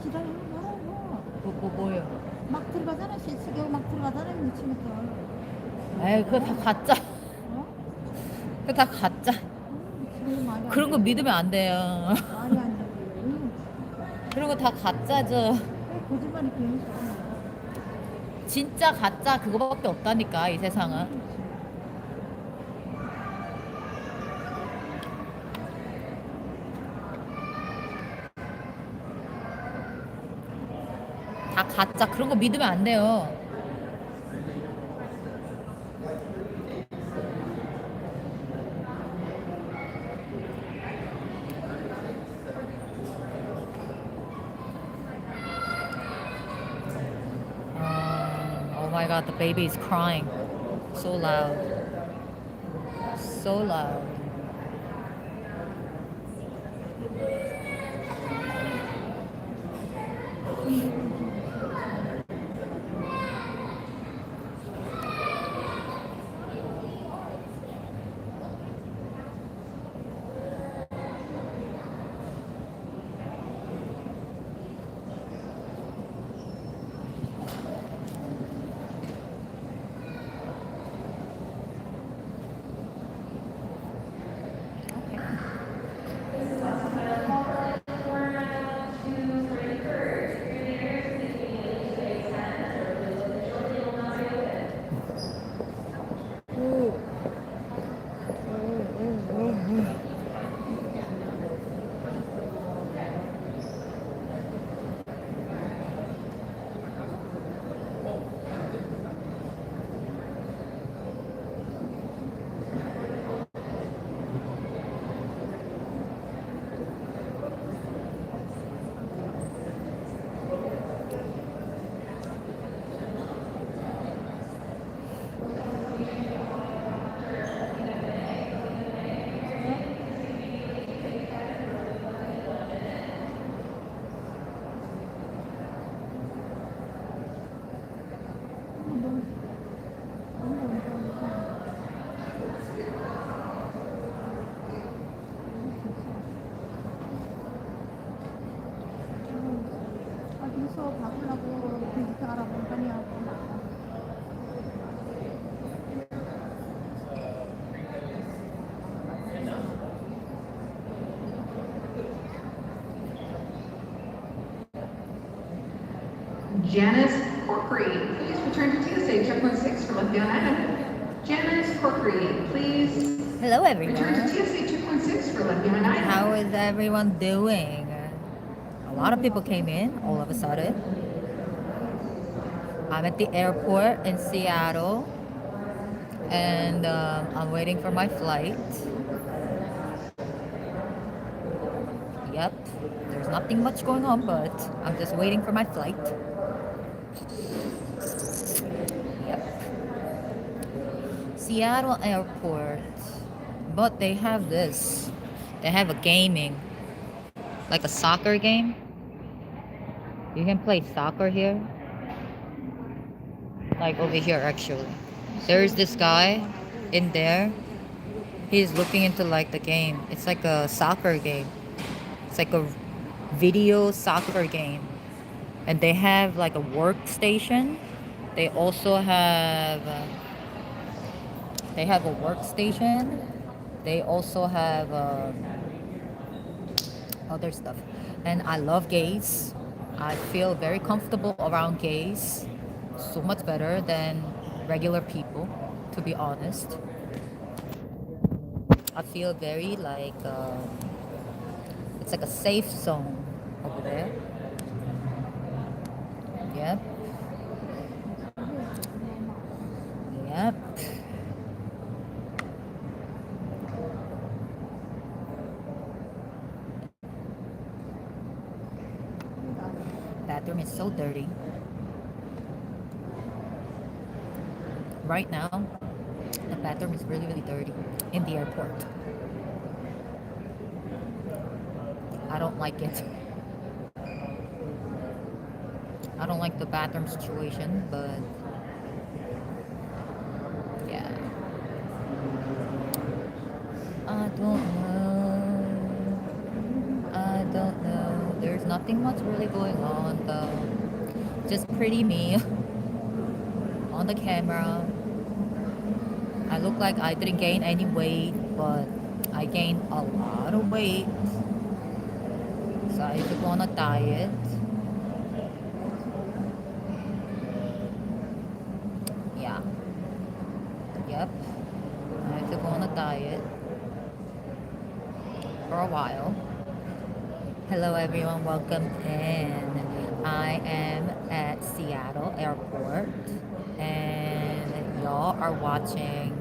지랄 뭐라고. 뭐예요? 막 들어가잖아. 실수경 막 들어가잖아. 미치겠다. 에이, 그거 다 가짜. 어? 그거 다 가짜. 미치겠는 말이 안 그런 거 되지. 믿으면 안 돼요. 말이 안 되지. 그런 거 다 가짜죠. 왜 거짓말이 괜히 좋아. 진짜 가짜 그거밖에 없다니까, 이 세상은. 다 가짜. 그런 거 믿으면 안 돼요. Oh my god, the baby is crying. So loud. So loud. 어디서 바꾸려고 컴퓨터 알아본 거냐. Janice Corkery, please return to TSA checkpoint 6 for Lithgow Island. Janice Corkery, please Hello, return to everyone. TSA checkpoint 6 for Lithgow Island. How is everyone doing? A lot of people came in all of a sudden. I'm at the airport in Seattle, and I'm waiting for my flight. Yep, there's nothing much going on, but I'm just waiting for my flight. Yep. Seattle airport. But they have this. They have a gaming. Like a soccer game. You can play soccer here. Like over here actually. There's this guy in there. He's looking into like the game. It's like a soccer game. It's like a video soccer game. And they have like a workstation. They also have they have a workstation. They also have other stuff. And I love gays. I feel very comfortable around gays. So much better than regular people, to be honest. I feel very like it's like a safe zone over there. Yep. Yep. Bathroom is so dirty. Right now, the bathroom is really, really dirty in the airport. I don't like it. I don't like the bathroom situation, but yeah. I don't know. I don't know. There's nothing much really going on though. Just pretty me on the camera. I look like I didn't gain any weight, but I gained a lot of weight. So I need to go on a diet. Yeah. Yep. I have to go on a diet for a while. Hello everyone, welcome in. I am at Seattle Airport and y'all are watching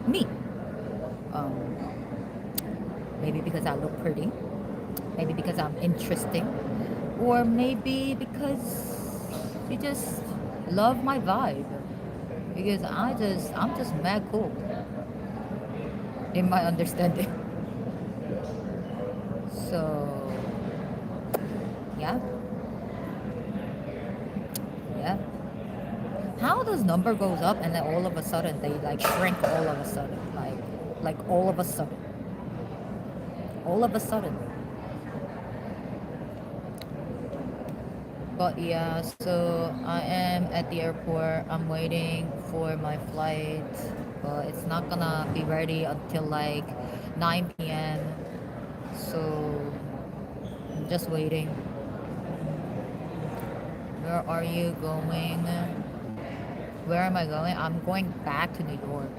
me. Um, maybe because I look pretty, maybe because I'm interesting, or maybe because you just love my vibe. Because I'm just mad cool in my understanding. So yeah, yeah. How does number goes up and then all of a sudden they like shrink all of a sudden, like all of a sudden. But yeah, so I am at the airport. I'm waiting for my flight, but it's not gonna be ready until like 9 p.m. So I'm just waiting. Where are you going? Where am I going? I'm going back to New York.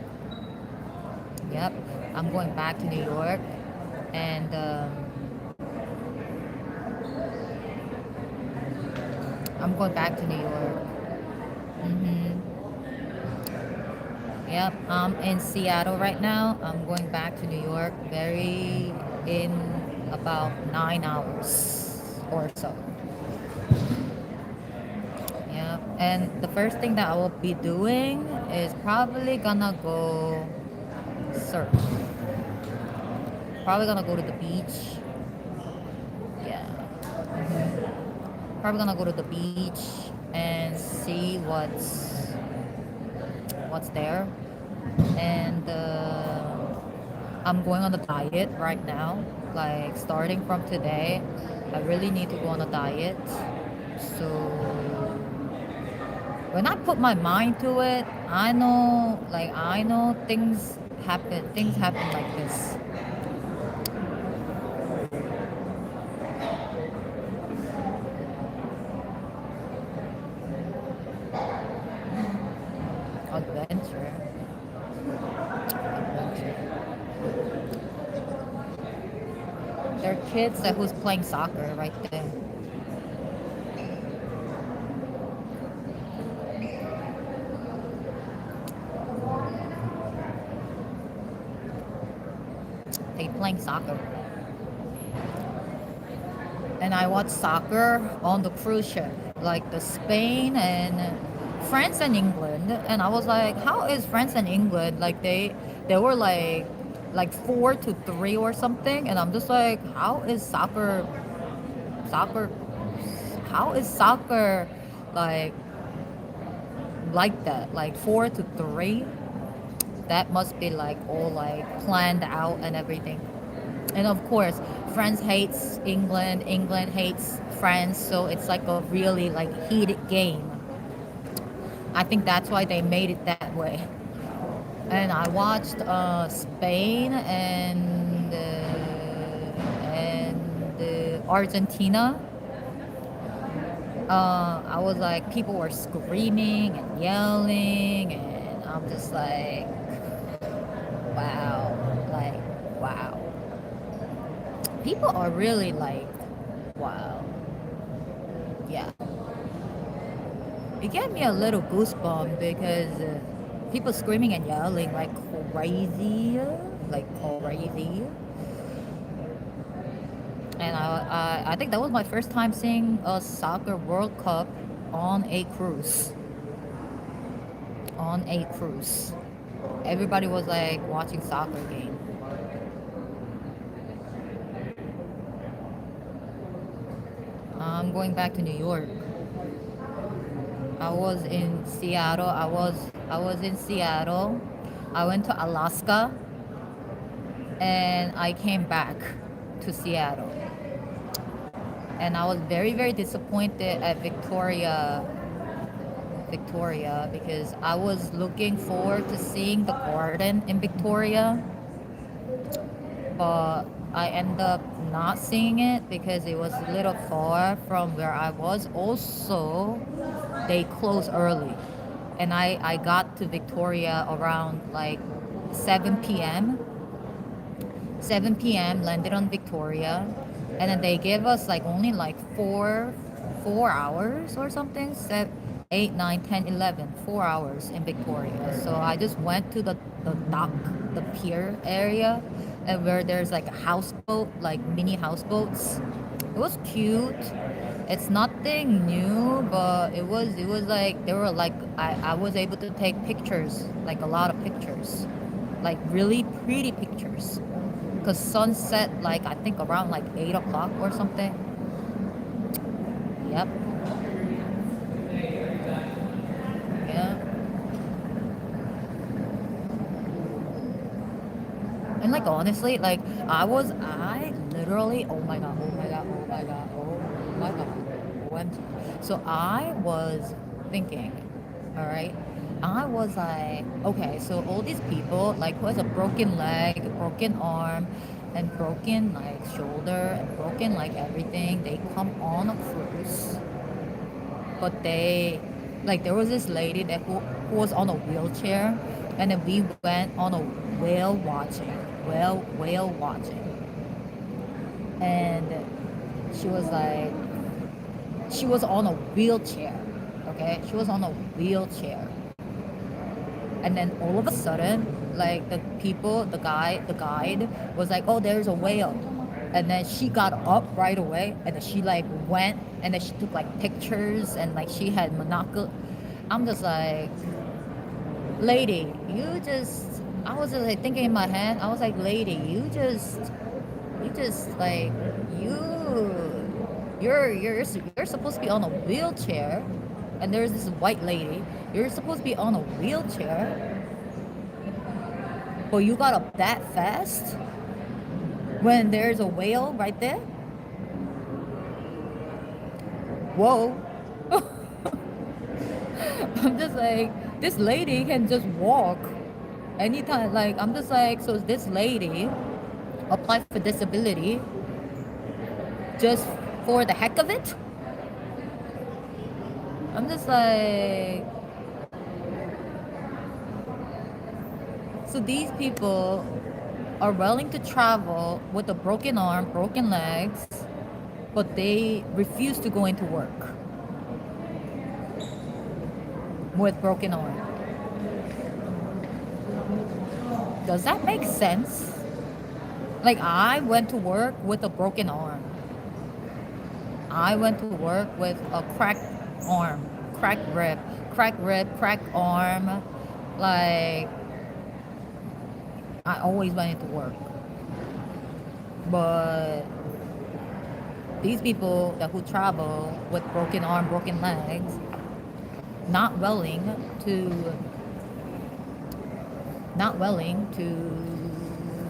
Yep, I'm going back to New York, and I'm going back to New York. Yep, I'm in Seattle right now. I'm going back to New York very in about 9 hours or so. Yeah, and the first thing that I will be doing is probably gonna go surf. Probably gonna go to the beach. Yeah, probably gonna go to the beach and see what's there. And I'm going on a diet right now. Like starting from today, I really need to go on a diet. So when I put my mind to it, I know things happen like this. Adventure. Adventure. There are kids that who's playing soccer right there. They playing soccer. And I watched soccer on the cruise ship, like the Spain and France and England. And I was like, how is France and England like they were like 4-3 or something? And I'm just like, soccer how is soccer like like that like 4-3? That must be like all like planned out and everything. And of course, France hates England, England hates France, so it's like a really like heated game. I think that's why they made it that way. And I watched Spain and Argentina. I was like, people were screaming and yelling, and I'm just wow, like, wow. People are really like, wow, yeah. It gave me a little goosebump because people screaming and yelling crazy, like crazy. And I think that was my first time seeing a soccer World Cup on a cruise. On a cruise. Everybody was like watching soccer game. I'm going back to New York. I was in Seattle. I was in Seattle. I went to Alaska and I came back to Seattle. And I was very, very disappointed at Victoria, because I was looking forward to seeing the garden in Victoria, but I ended up not seeing it because it was a little far from where I was. Also, they close early, and I got to Victoria around like 7 p.m. 7 p.m. landed on Victoria, and then they gave us like only like four hours or something. 8, 9, 10, 11, 4 hours in Victoria. So I just went to the dock, the pier area, and where there's like a houseboat, like mini houseboats. It was cute. It's nothing new, but it was like they were like I was able to take pictures, like a lot of pictures, like really pretty pictures, because sunset like I think around like 8 o'clock or something. Yep. Yeah. And like honestly, like I literally, oh my god, oh my god, oh my god, oh my god, OMG. So I was thinking, all right, I was like, okay, so all these people like who has a broken leg, broken arm, and broken like shoulder, and broken like everything, they come on a cruise, but they like there was this lady that who was on a wheelchair, and then we went on a whale watching, and she was like she was on a wheelchair, okay, she was on a wheelchair, and then all of a sudden like the guide was like, oh, there's a whale, and then she got up right away, and then she like went, and then she took like pictures, and like she had monocle. I'm just like, lady, you just, I was just like thinking in my head, I was like, lady, you just like, you you're supposed to be on a wheelchair, and there's this white lady, you're supposed to be on a wheelchair, but you got up that fast when there's a whale right there. Whoa. I'm just like, this lady can just walk anytime. Like, I'm just like, so this lady applied for disability just for the heck of it? I'm just like, so these people are willing to travel with a broken arm, broken legs, but they refuse to go into work with broken arm. Does that make sense? Like, I went to work with a broken arm. I went to work with a cracked arm, cracked rib, cracked arm. Like, I always went into work. But these people that who travel with broken arm, broken legs, not willing to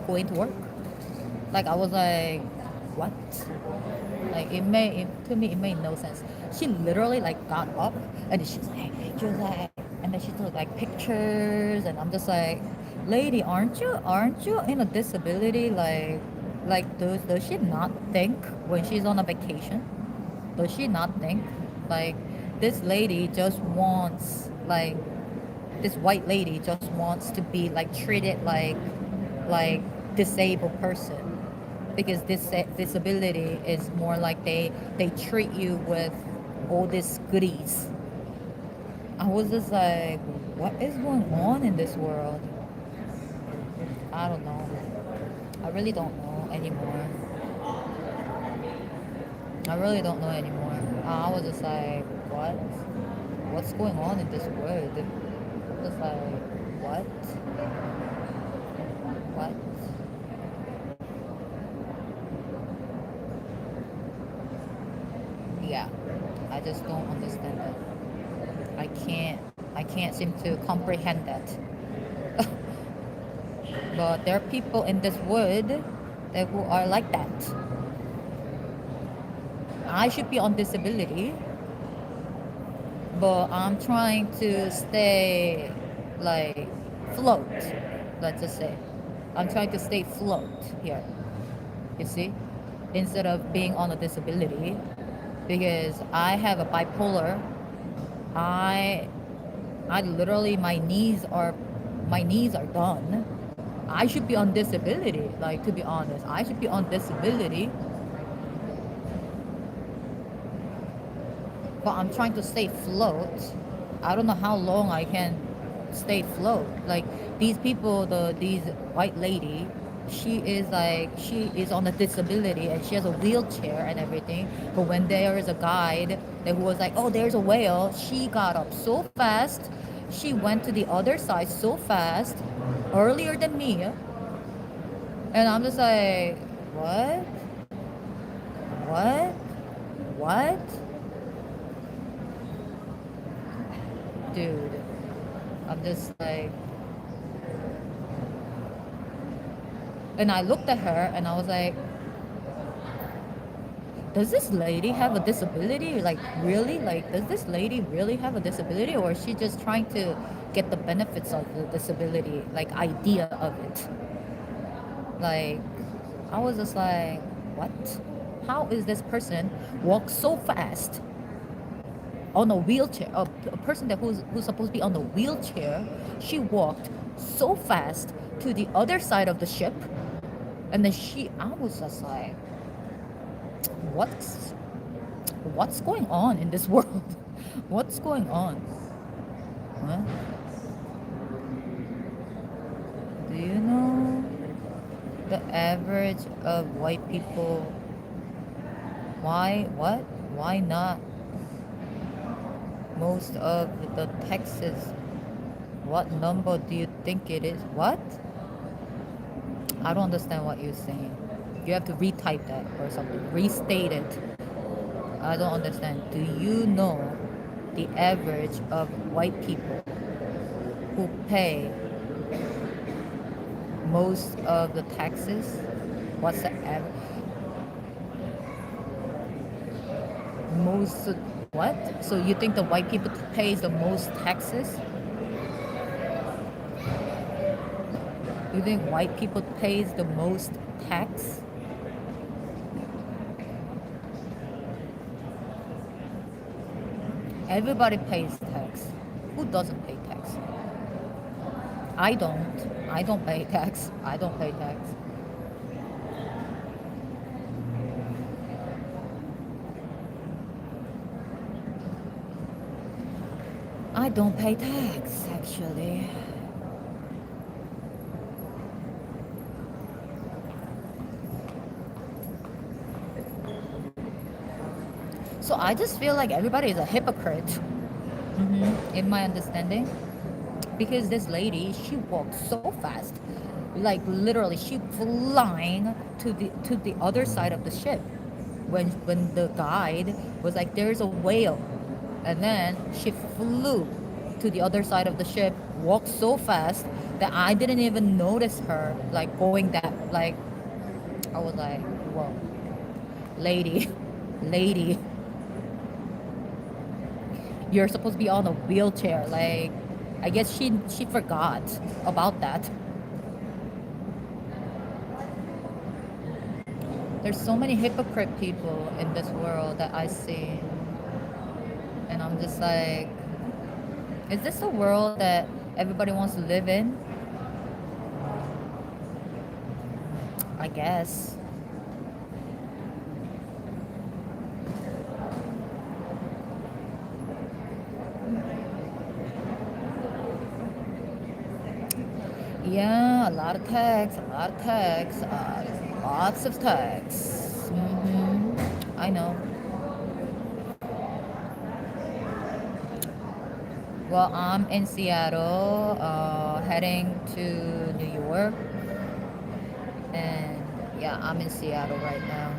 go into work. Like, I was like, what? Like, to me it made no sense. She literally like got up, and she was like, and then she took like pictures, and I'm just like, lady, aren't you in a disability? Like does she not think when she's on a vacation? Does she not think like this lady just wants like this white lady just wants to be like treated like disabled person, because this disability is more like they treat you with all these goodies. I was just like, what is going on in this world? I don't know. I really don't know anymore. I really don't know anymore. I was just like, what? What's going on in this world? Just like, what? What? Yeah, I just don't understand it. I can't I can't seem to comprehend that. But there are people in this world that who are like that. I should be on disability, but I'm trying to stay like float. Let's just say, I'm trying to stay float here. You see, instead of being on a disability, because I have a bipolar. I I literally my knees are done. I should be on disability. Like, to be honest, I should be on disability, but I'm trying to stay float. I don't know how long I can stay float. Like, these people, these white lady, she is on a disability and she has a wheelchair and everything. But when there is a guide that who was like, oh, there's a whale, she got up so fast. She went to the other side so fast, earlier than me, and I'm just like, what? What? What? Dude, I'm just like, and I looked at her and I was like, does this lady have a disability? Like, really? Like, does this lady really have a disability? Or is she just trying to get the benefits of the disability, like, idea of it? Like, I was just like, what? How is this person walk so fast on a wheelchair? A person who's supposed to be on a wheelchair, she walked so fast to the other side of the ship, and then I was just like, what's what's going on in this world? What's going on? Huh? Do you know the average of white people? Why? What? Why not most of the taxes? What number do you think it is? What? I don't understand what you're saying. You have to retype that or something. Restate it. I don't understand. Do you know the average of white people who pay most of the taxes? What's the average? Most what? So you think the white people pays the most taxes? You think white people pays the most tax? Everybody pays tax. Who doesn't pay tax? I don't. I don't pay tax. I don't pay tax. I don't pay tax, actually. So I just feel like everybody is a hypocrite, in my understanding. Because this lady, she walked so fast, like literally, she flying to the other side of the ship. When the guide was like, "There's a whale," and then she flew to the other side of the ship, walked so fast that I didn't even notice her like going that like. I was like, "Whoa, lady, lady, you're supposed to be on a wheelchair." Like, I guess she forgot about that. There's so many hypocrite people in this world that I see, and I'm just like, is this a world that everybody wants to live in? I guess. Yeah, a lot of tax, a lot of tax, lots of tax. I know. Well, I'm in Seattle, heading to New York, and yeah, I'm in Seattle right now.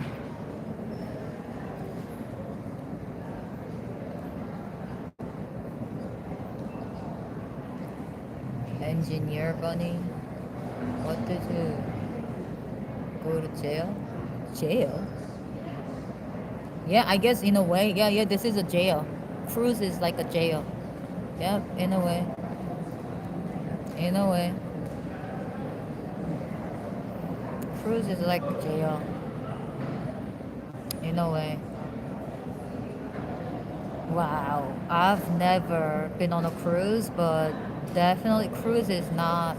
Engineer Bunny, what did you go to jail? Jail? Yeah, I guess in a way. Yeah, yeah, this is a jail. Cruise is like a jail. Yep, in a way. In a way. Cruise is like a jail. In a way. Wow. I've never been on a cruise, but definitely cruise is not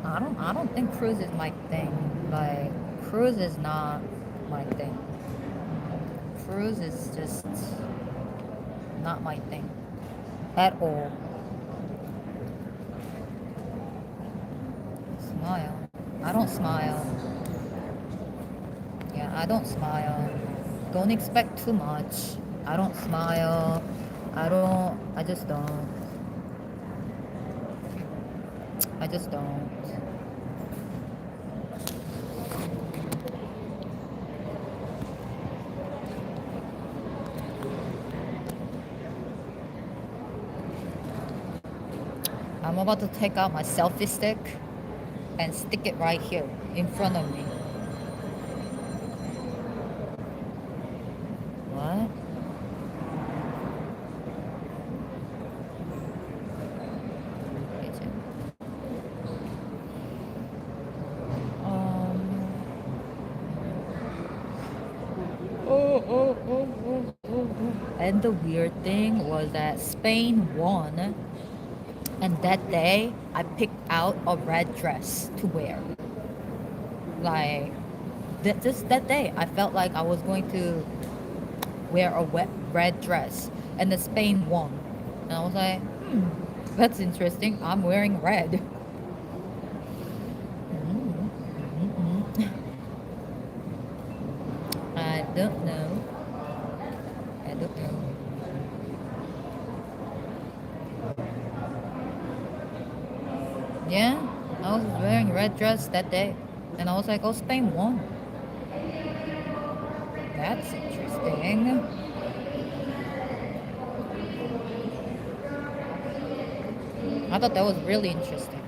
I don't think cruise is my thing. Like cruise is not my thing. Cruise is just not my thing at all. Smile. I don't smile. Yeah, I don't smile. Don't expect too much. I don't smile. I just don't. I just don't. I'm about to take out my selfie stick and stick it right here in front of me. What? And the weird thing was that Spain won, and that day I picked out a red dress to wear. Like, just that day, I felt like I was going to wear a red dress, and the Spain won. And I was like, that's interesting. I'm wearing red. I don't know. I don't know. Yeah, I was wearing a red dress that day. And I was like, oh, Spain won. That's interesting. I thought that was really interesting.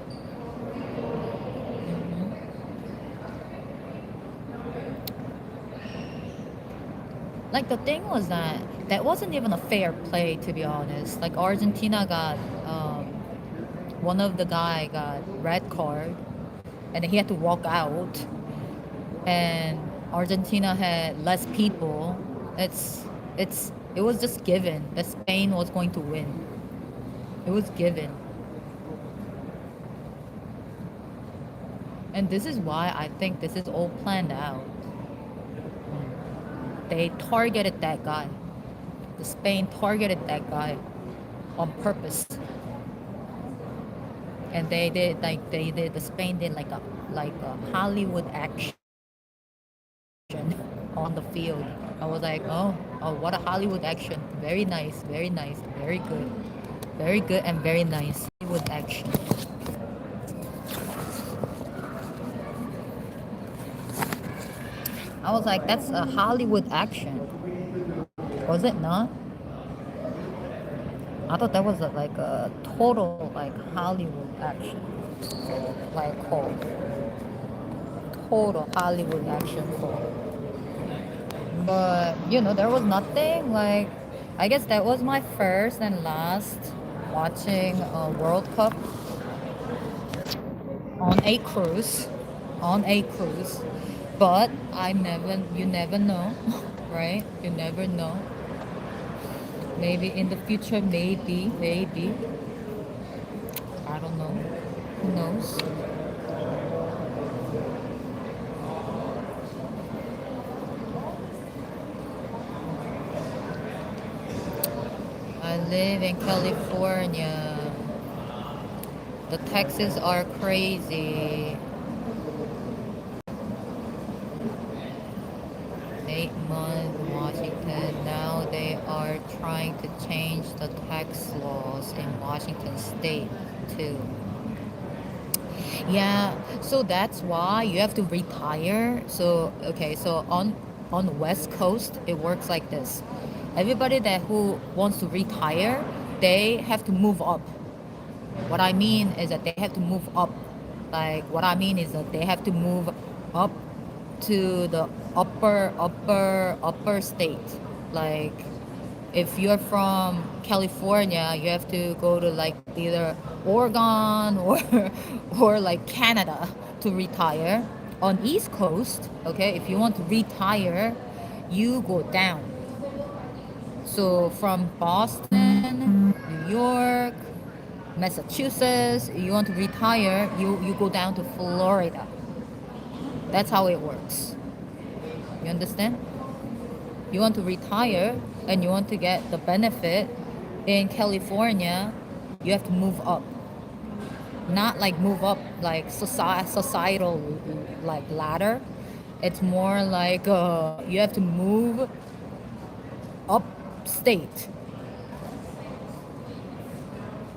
Like the thing was that that wasn't even a fair play, to be honest. Like Argentina got one of the guy got red card, and he had to walk out, and Argentina had less people. It was just given that Spain was going to win. It was given. And this is why I think this is all planned out. They targeted that guy. The Spain targeted that guy on purpose. And the Spain did like a Hollywood action on the field. I was like, oh, what a Hollywood action. Very nice, very nice, very good. Very good and very nice. Hollywood action. I was like, that's a Hollywood action. Was it not? I thought that was like a total like Hollywood action. Like called total Hollywood action call. But there was nothing. Like I guess that was my first and last watching a World Cup on a cruise. On a cruise. But you never know, right? You never know. Maybe in the future, maybe. I don't know. Who knows? I live in California. The taxes are crazy. 8 months in Washington. Now they are trying to change the tax laws in Washington state too. Yeah, so that's why you have to retire. So okay, so on the West Coast, it works like this. Everybody that who wants to retire, they have to move up. What I mean is that they have to move up. Like what I mean is that they have to move up to the upper state. Like if you're from California, you have to go to like either Oregon or or like Canada to retire. On East Coast, okay, if you want to retire, you go down. So from Boston, New York, Massachusetts, you want to retire, you go down to Florida. That's how it works. You understand? You want to retire and you want to get the benefit in California, you have to move up. Not like move up like societal like ladder. It's more like you have to move upstate,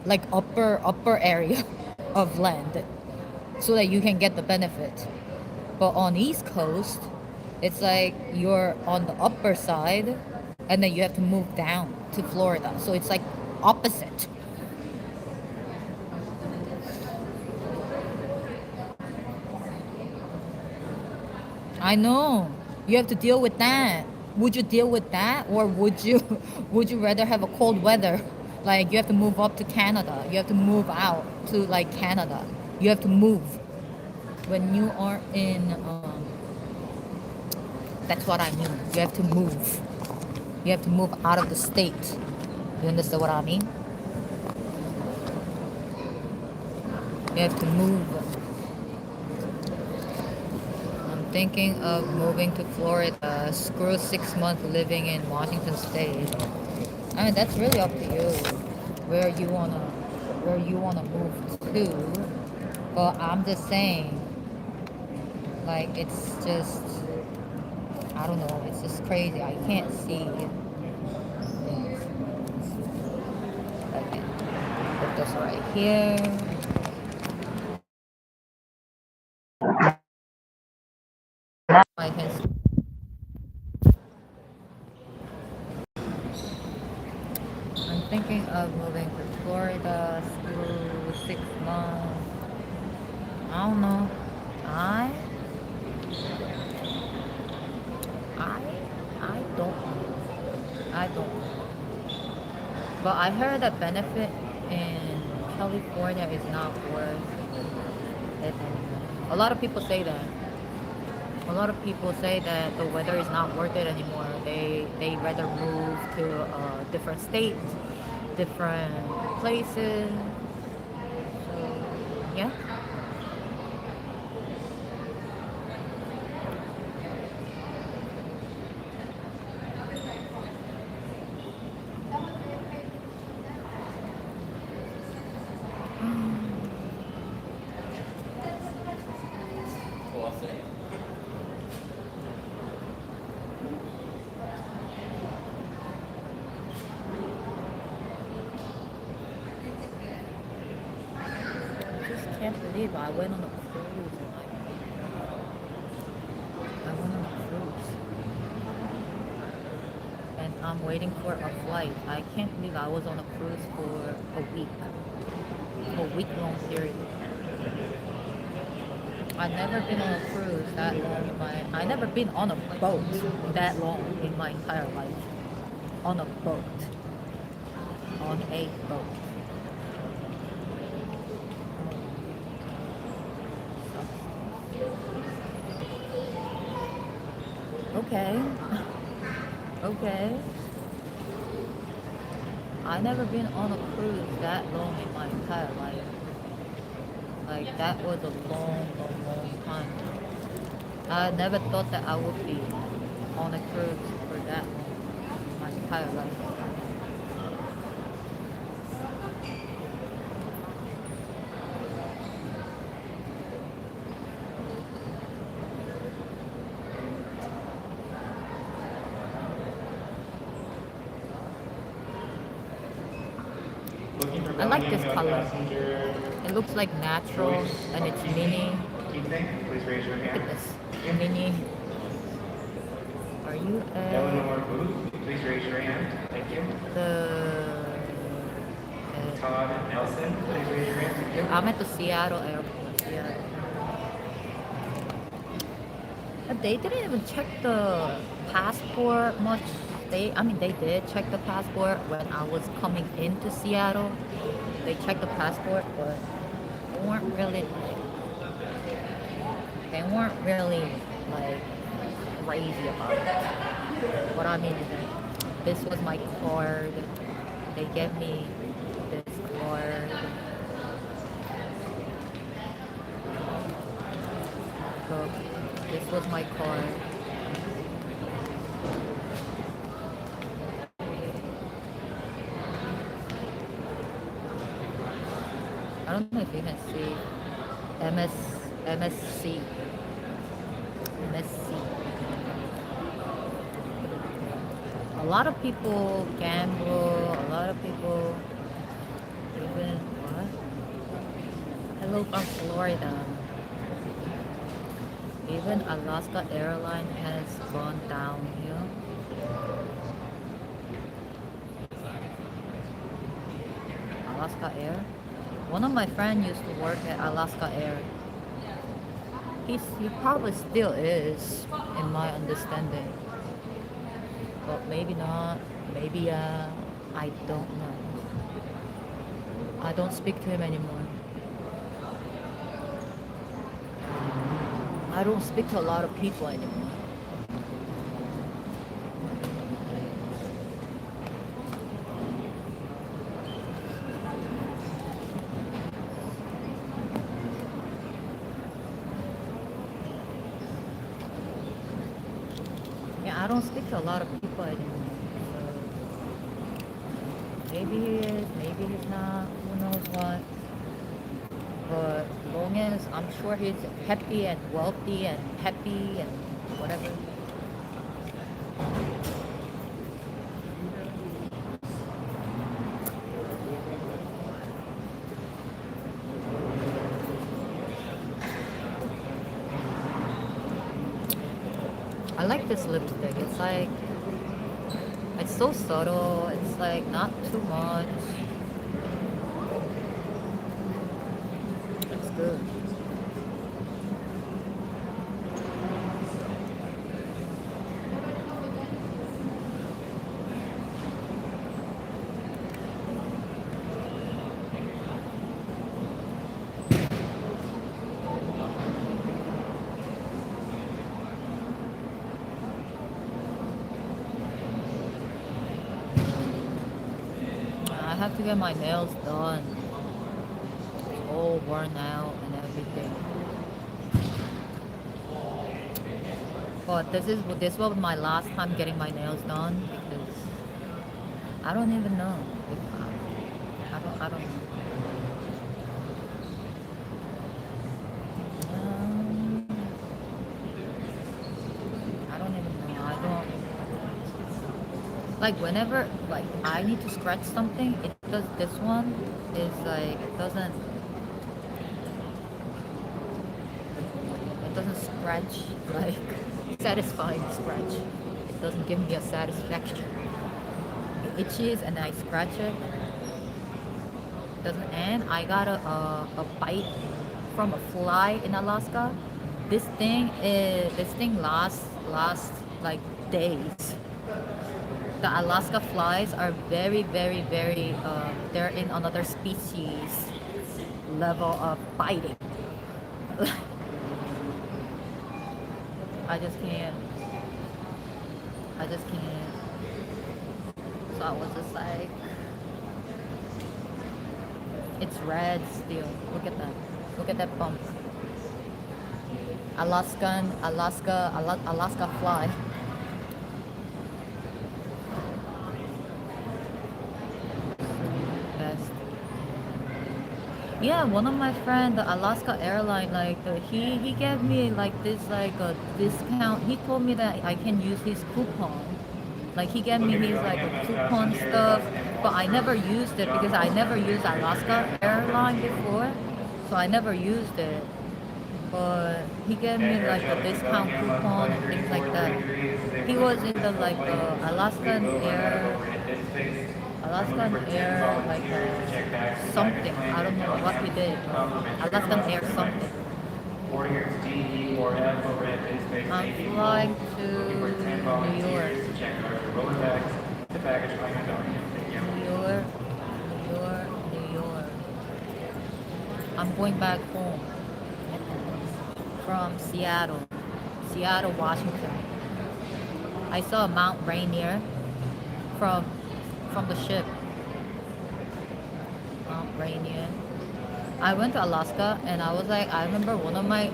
like upper area of land, so that you can get the benefit. But on East Coast, it's like you're on the upper side, and then you have to move down to Florida. So it's like opposite. I know. You have to deal with that. Would you deal with that, or would you would you rather have a cold weather? Like you have to move up to Canada. You have to move out to like Canada. You have to move when you are in. That's what I mean. You have to move. You have to move out of the state. You understand what I mean? You have to move. I'm thinking of moving to Florida. Screw 6 months living in Washington State. I mean, that's really up to you where you wanna move to. But I'm just saying, like it's just I don't know. It's just crazy. I can't see. Okay, put this right here. I can. I'm thinking of moving to Florida. School 6 months. I don't know. I I I don't know. I don't know. But I heard that benefit in California is not worth it anymore. A lot of people say that. A lot of people say that the weather is not worth it anymore. They rather move to different states, different places. So yeah. I just can't believe I went on a cruise. I went on a cruise. And I'm waiting for a flight. I can't believe I was on a cruise for a week long period. I've never been on a cruise that long in my. I never been on a boat that long in my entire life. On a boat. On a boat. Okay. Okay. I never been on a cruise that long in my entire life. Like that was a long time. I never thought that I would be on a cruise for that long in my entire life. I like this color. It looks like natural and it's mini. Please raise your Look at hand. this. Mini. Are you Eleanor Booth, please raise your hand. Thank you. the Todd Nelson, please raise your hand. Thank you. I'm at the Seattle airport. Seattle. They didn't even check the passport much They did check the passport when I was coming into Seattle. They checked the passport, but they weren't really they weren't really like crazy about it. What I mean is that this was my card. They gave me this card. Look, this was my card. I don't know if you can see MS MSC MSC. A lot of people gamble. A lot of people even what? Hello from Florida. Even Alaska Airline has gone down here. Alaska Air. One of my friends used to work at Alaska Air. He probably still is, in my understanding. But maybe not. Maybe I don't know. I don't speak to him anymore. I don't speak to a lot of people anymore. Yeah, I don't speak to a lot of people anymore. So maybe he is, maybe he's not, who knows what. But long as I'm sure he's happy and wealthy and happy and whatever. I like this lipstick. It's so subtle. It's like not too much. It's good. I have to get my nails done. It's all worn out and everything. But this was my last time getting my nails done because I don't even know if I don't know. I don't even know. I don't like whenever like I need to scratch something. It does. This one is like it doesn't scratch like satisfying scratch. It doesn't give me a satisfaction. It itches and I scratch it. Doesn't end. I got a bite from a fly in Alaska. This thing lasts like days. The Alaska flies are very they're in another species level of biting. I just can't. I just can't. So I was just like, it's red still. Look at that. Look at that bump. Alaska fly. Best. Yeah, one of my friend, the Alaska airline, he gave me like this like a discount. He told me that I can use his coupon. Like he gave me his like a coupon stuff, but I never used it because I never used Alaska airline before, so I never used it. But he gave me like a discount coupon and things like that. He was in the like Alaskan Air like something. I don't know what he did. Alaskan Air something. Boarding here is D, E, or F over at Base Space I'm Navy. flying Looking for 10 to New York. volunteers to check out your roller bags, the baggage claim and document. Thank you. New York, New York, New York. I'm going back home from Seattle, Seattle, Washington. I saw Mount Rainier from the ship. Mount Rainier. I went to Alaska and I was like, I remember one of my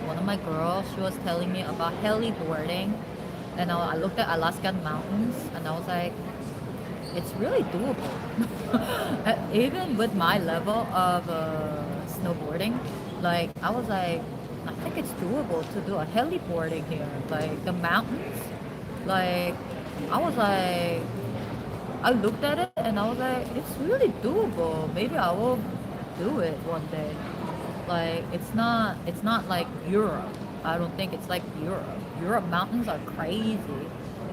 girls, she was telling me about heliboarding, and I looked at Alaskan mountains and I was like, it's really doable. Even with my level of snowboarding, like I was like, I think it's doable to do a heliboarding here. Like the mountains, like I was like, I looked at it and I was like, it's really doable. Maybe I will do it one day. Like it's not like Europe. I don't think it's like Europe. Europe mountains are crazy.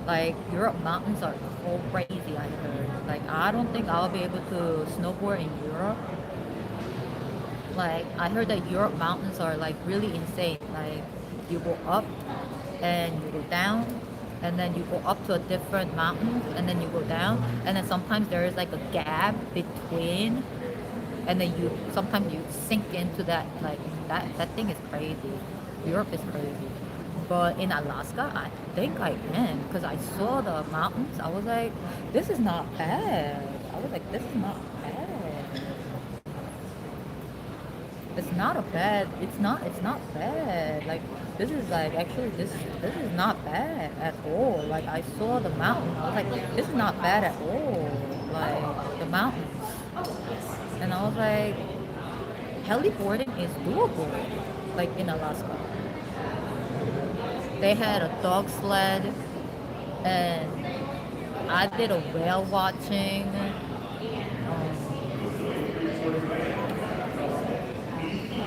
Like Europe mountains are so crazy, I heard. Like I don't think I'll be able to snowboard in Europe. Like I heard that Europe mountains are like really insane. Like you go up and you go down and then you go up to a different mountain and then you go down and then sometimes there is like a gap between and then you sometimes you sink into that like that thing is crazy. Europe is crazy. But in Alaska, I think I can because I saw the mountains. I was like, this is not bad. I was like, this is not bad. It's not a bad. It's not bad. Like this is like actually this is not bad at all. Like I saw the mountain. I was like, this is not bad at all. Like the mountains, and I was like, heliboarding is doable. Like in Alaska. They had a dog sled, and I did a whale watching.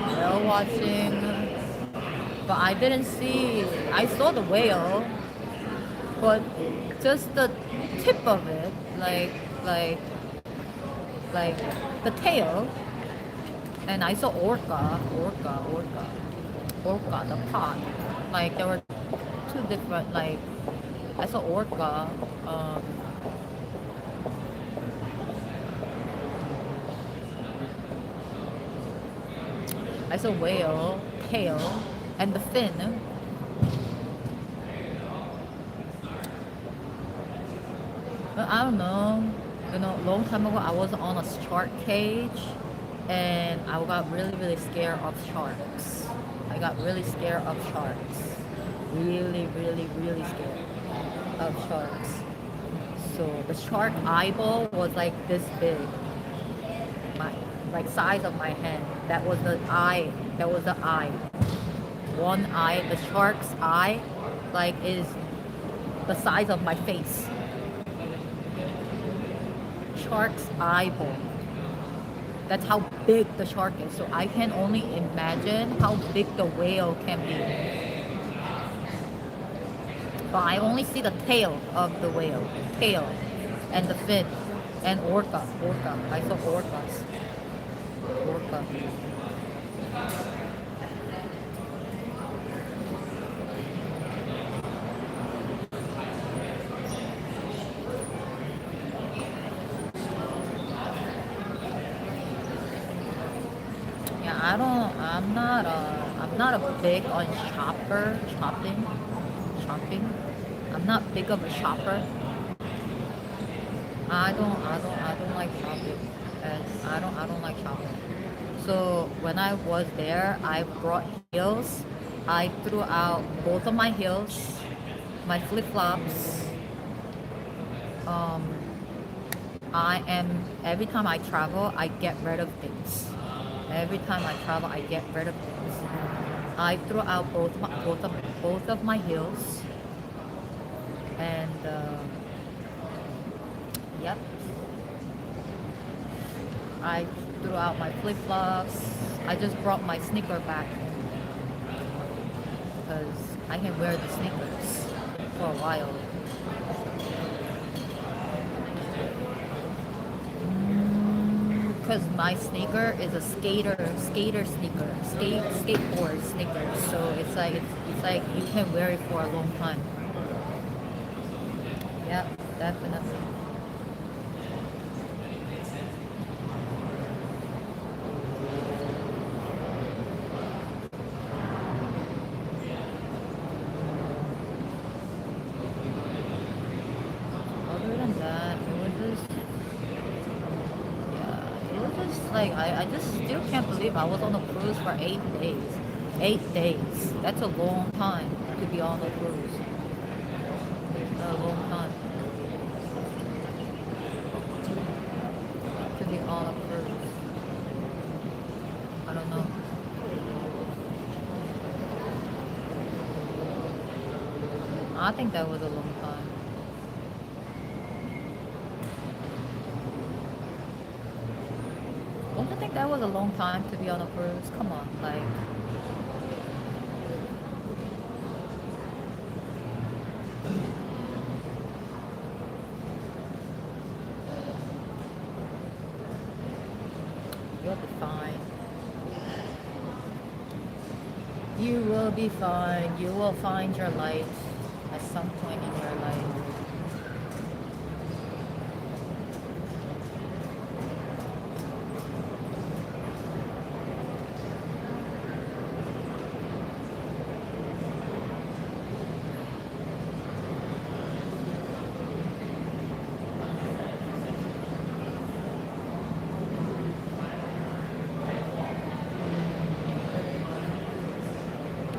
Whale watching, but I didn't see. I saw the whale, but just the tip of it, like the tail, and I saw orca, the pod. Like there were two different like I saw orca. I saw whale tail and the fin. But I don't know. You know, long time ago I was on a shark cage, and I got really scared of sharks. I got really scared of sharks. Really scared of sharks. So the shark eyeball was like this big, my like size of my hand. That was the eye. That was the eye. One eye. The shark's eye, like is the size of my face. Shark's eyeball. That's how big the shark is. So I can only imagine how big the whale can be. But I only see the tail of the whale. Tail. And the fin. And orca. I saw orcas. Orca. Yeah, I'm not a big on shopping. I'm not big of a shopper. I don't like shopping. And I don't like shopping. So when I was there, I brought heels. I threw out both of my heels, my flip-flops. Um, every time I travel, I get rid of things. Every time I travel, I get rid of things. I threw out both of my heels, and yep, I threw out my flip flops. I just brought my sneaker back because I can wear the sneakers for a while. because my sneaker is a skater sneaker, skateboard sneaker. So it's like you can wear it for a long time. Yeah, definitely. Other than that, it was just yeah, it was just like I just still can't believe I was on a cruise for 8 days. 8 days. That's a long time to be on a cruise. A long time to be on a cruise. I don't know. I think that was a long time. Don't you think that was a long time to be on a cruise? Come on, like you'll be fine. You will be fine. You will find your light at some point in your life.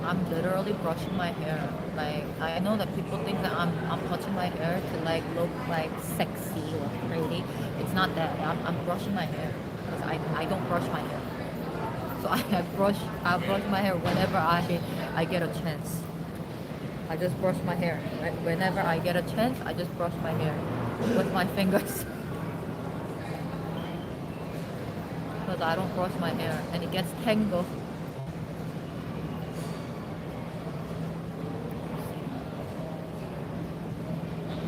I'm literally brushing my hair. Like I know that people think that I'm touching my hair to like look like sexy or pretty. It's not that. I'm brushing my hair because I don't brush my hair. So I brush my hair whenever I get a chance. I just brush my hair. Right? Whenever I get a chance, I just brush my hair with my fingers. Because I don't brush my hair and it gets tangled.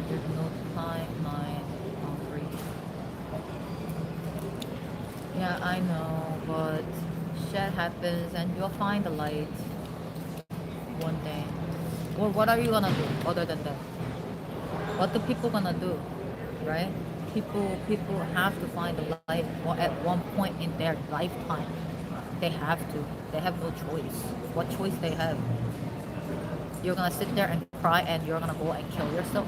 There's no timeline on grief. Yeah, I know, but shit happens and you'll find the light one day. Well, what are you gonna do other than that? What the people gonna do, right? People have to find the light at one point in their lifetime. They have to. They have no choice. What choice they have? You're gonna sit there and cry and you're gonna go and kill yourself?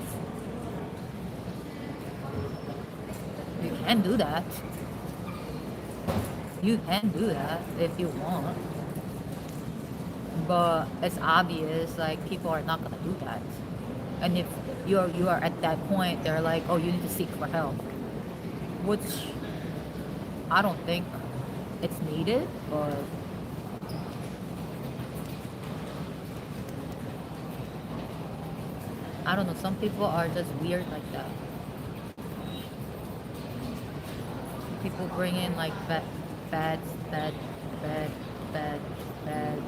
You can do that. You can do that if you want. But it's obvious like people are not gonna do that. And if you are at that point, they're like, oh, you need to seek for help. Which I don't think it's needed, but I don't know, some people are just weird like that. People bring in like bad, bad, bad, bad, bad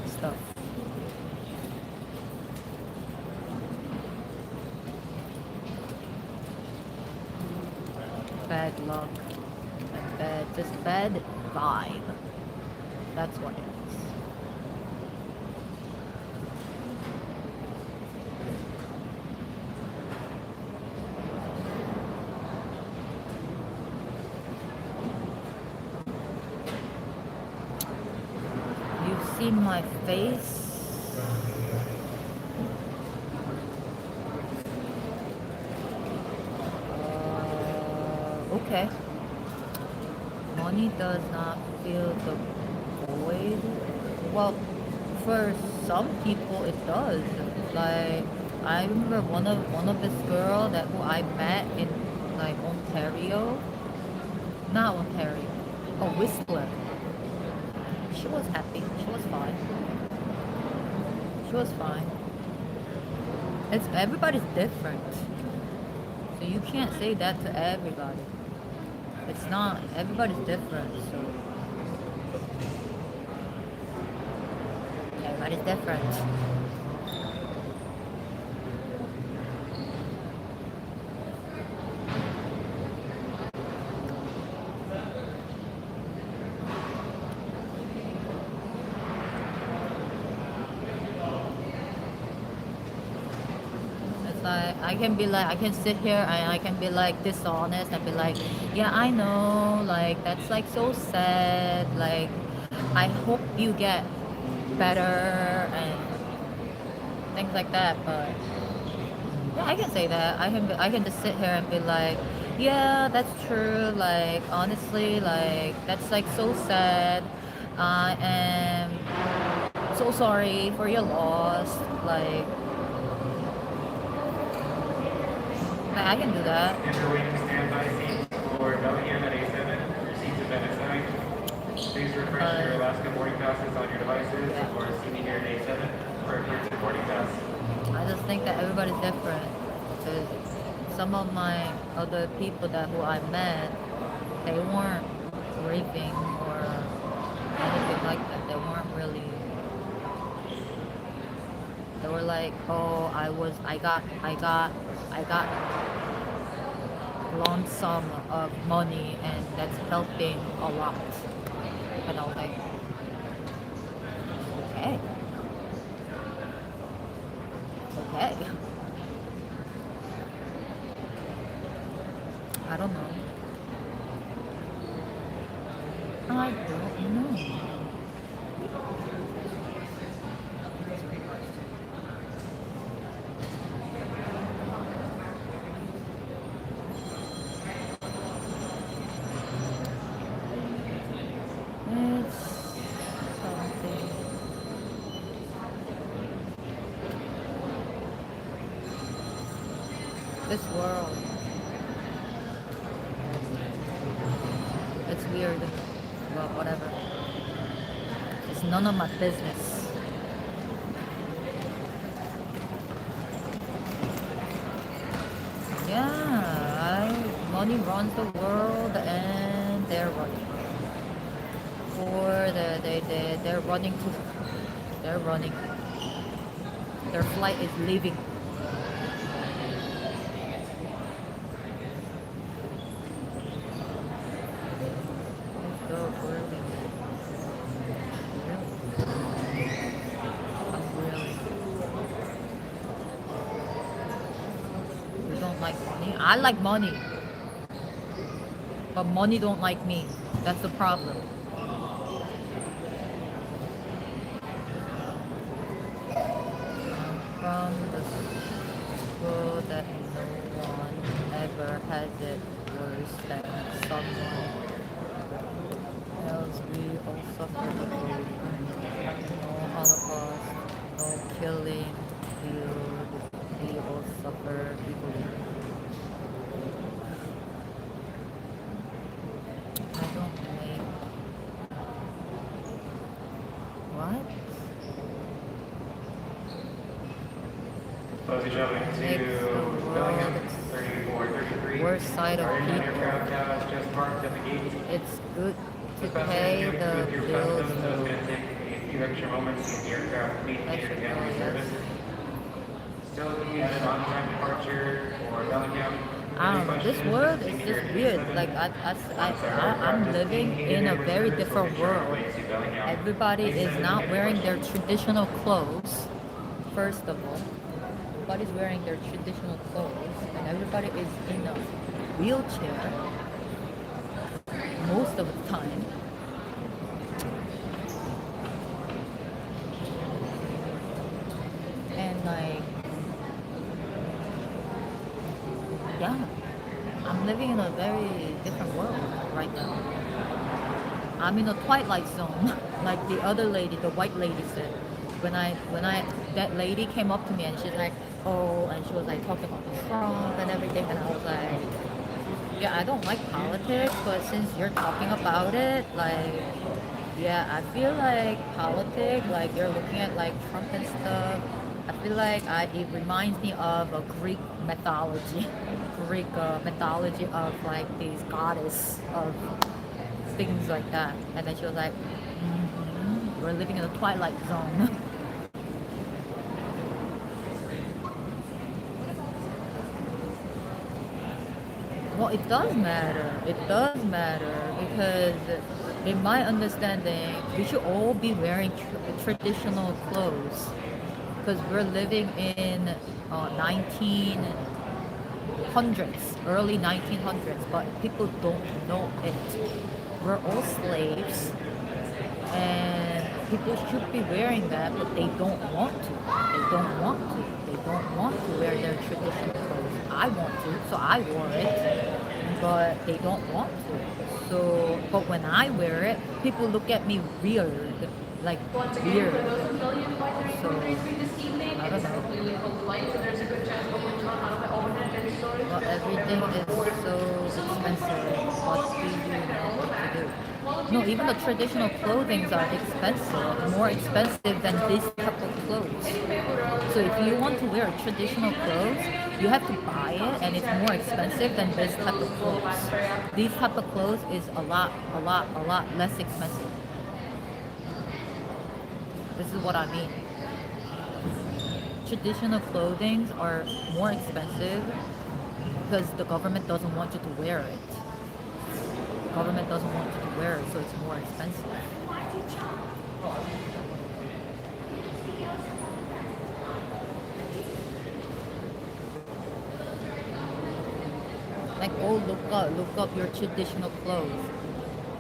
stuff. Bad luck and just bad vibe. That's what it is. You've seen my face. Okay. Money does not fill the void. Well, for some people it does. Like I remember one of this girl that who I met in like Ontario. Not Ontario. Oh, Whistler. She was happy. She was fine. She was fine. It's everybody's different. So you can't say that to everybody. It's not, everybody's different, so everybody's different. I can be like, I can sit here and I can be like dishonest and be like, yeah, I know, like that's like so sad. Like, I hope you get better and things like that. But yeah, I can say that. I can just sit here and be like, yeah, that's true. Like honestly, like that's like so sad. I am so sorry for your loss. Like I can do that. Enter waiting standby seats for Bellingham at A7. Your seats have been assigned. Please refresh your Alaska boarding passes on your devices or see me here at A7 for a clearance boarding pass. I just think that everybody's different. Because some of my other people that who I met, they weren't raping or anything like that. They weren't really. They were like, oh, I got lump sum of money and that's helping a lot. And I was like, okay, okay. I don't know. I don't know. It's something. This world. It's weird. But whatever. It's none of my business. Yeah, money runs the world and they're running. Or they're running to they're running. Their flight is leaving. Let's go early. I'm really. You don't like money? I like money. But money don't like me. That's the problem. From the school that no one ever has it worse than someone else. We all suffer the pain. No Holocaust, no killing. We all suffer equally. I don't make what? Close each other Makes the to Bellingham, world 3433. worst side of Our inbound people. aircraft has just parked at the gate. It's good to The pay passenger the with your bills. customs is going to take a few extra moments to get the aircraft I completed should again know, in yes. service. Still looking at an on-time departure for Bellingham. I don't know. This world is just weird. Like I'm living in a very different world. Everybody is not wearing their traditional clothes. First of all, everybody's wearing their traditional clothes, and everybody is in a wheelchair most of the time. And like, yeah, I'm living in a very different world right now. I'm in a twilight zone, like the other lady, the white lady said. That lady came up to me and she's like, oh, and she was like talking about Trump and everything, and I was like, yeah, I don't like politics, but since you're talking about it, like, yeah, I feel like politics, like you're looking at like Trump and stuff. I feel like it reminds me of a Greek mythology, Greek mythology of like these goddess of things like that. And then she was like, we're living in a twilight zone. Well, it does matter. It does matter because, in my understanding, we should all be wearing traditional clothes because we're living in 19 early 1900s, but people don't know it. We're all slaves, and people should be wearing that, but they don't want to. They don't want to. They don't want to wear their traditional clothes. I want to, so I wore it, but they don't want to. So, but when I wear it, people look at me weird, like weird. So, I don't know. Well, everything is so expensive. What do you know what to do? No, even the traditional clothings are expensive, more expensive than this type of clothes. So if you want to wear traditional clothes, you have to buy it, and it's more expensive than this type of clothes. These type of clothes is a lot less expensive. This is what I mean. Traditional clothing are more expensive because the government doesn't want you to wear it. The government doesn't want you to wear it, so it's more expensive. Like, oh, look up your traditional clothes,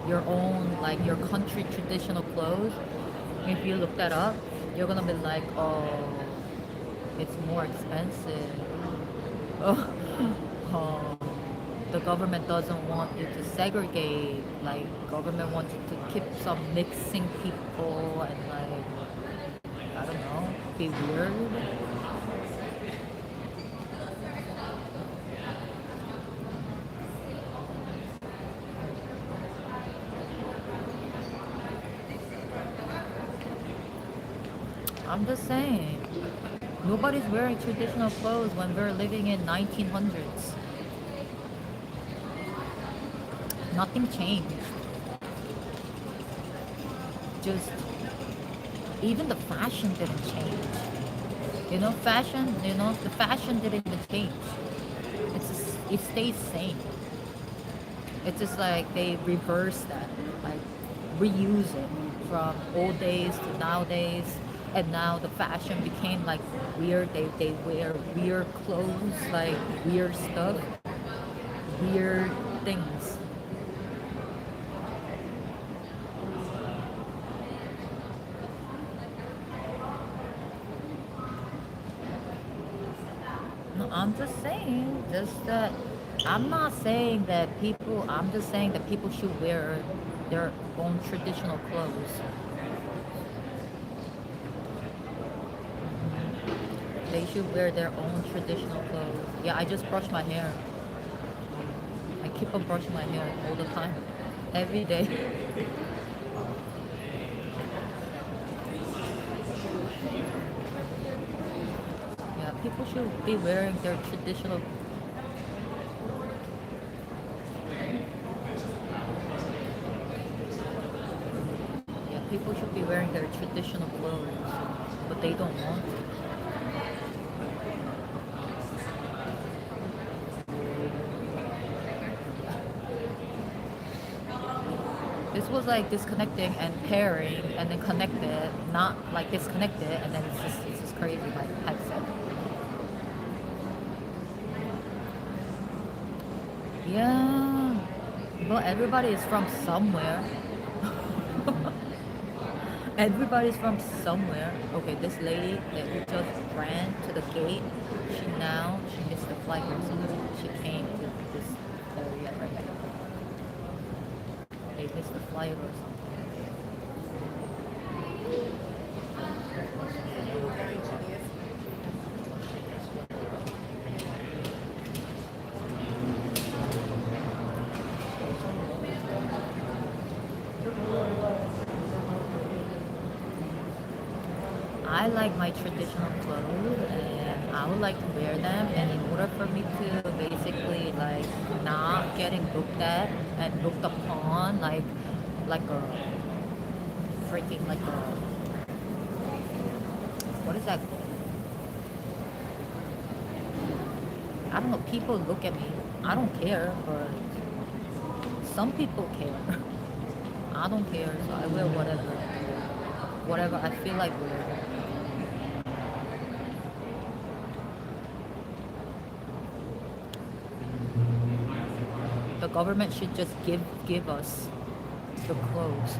your own, like your country traditional clothes. If you look that up, you're gonna be like, oh, it's more expensive. Oh, the government doesn't want you to segregate. Like, government wants you to keep some mixing people and like, I don't know, be weird. I'm just saying, nobody's wearing traditional clothes when we're living in 1900s. Nothing changed. Just even the fashion didn't change. The fashion didn't even change. It stays same. It's just like they reverse that, like reuse it from old days to nowadays. And now the fashion became like weird. They wear weird clothes, like weird stuff, weird things. No, I'm just saying, just that I'm not saying that people, I'm just saying that people should wear their own traditional clothes. They should wear their own traditional clothes. Yeah, I just brush my hair. I keep on brushing my hair all the time. Every day. Yeah, people should be wearing their traditional. Yeah, people should be wearing their traditional clothes, but they don't want to. This was like disconnecting and pairing and then connected, not like disconnected, and then it's just crazy like headset. Yeah, but everybody is from somewhere. Everybody's from somewhere. Okay, this lady that we just ran to the gate, she missed the flight or something. She came to this area right here. They missed the flight or something. I like my traditional clothes and I would like to wear them, and in order for me to basically like not getting looked at and looked upon like a freaking like a what is that called? I don't know, people look at me. I don't care, but some people care. I don't care, so I wear whatever. Whatever I feel like wearing. government should just give us the clothes.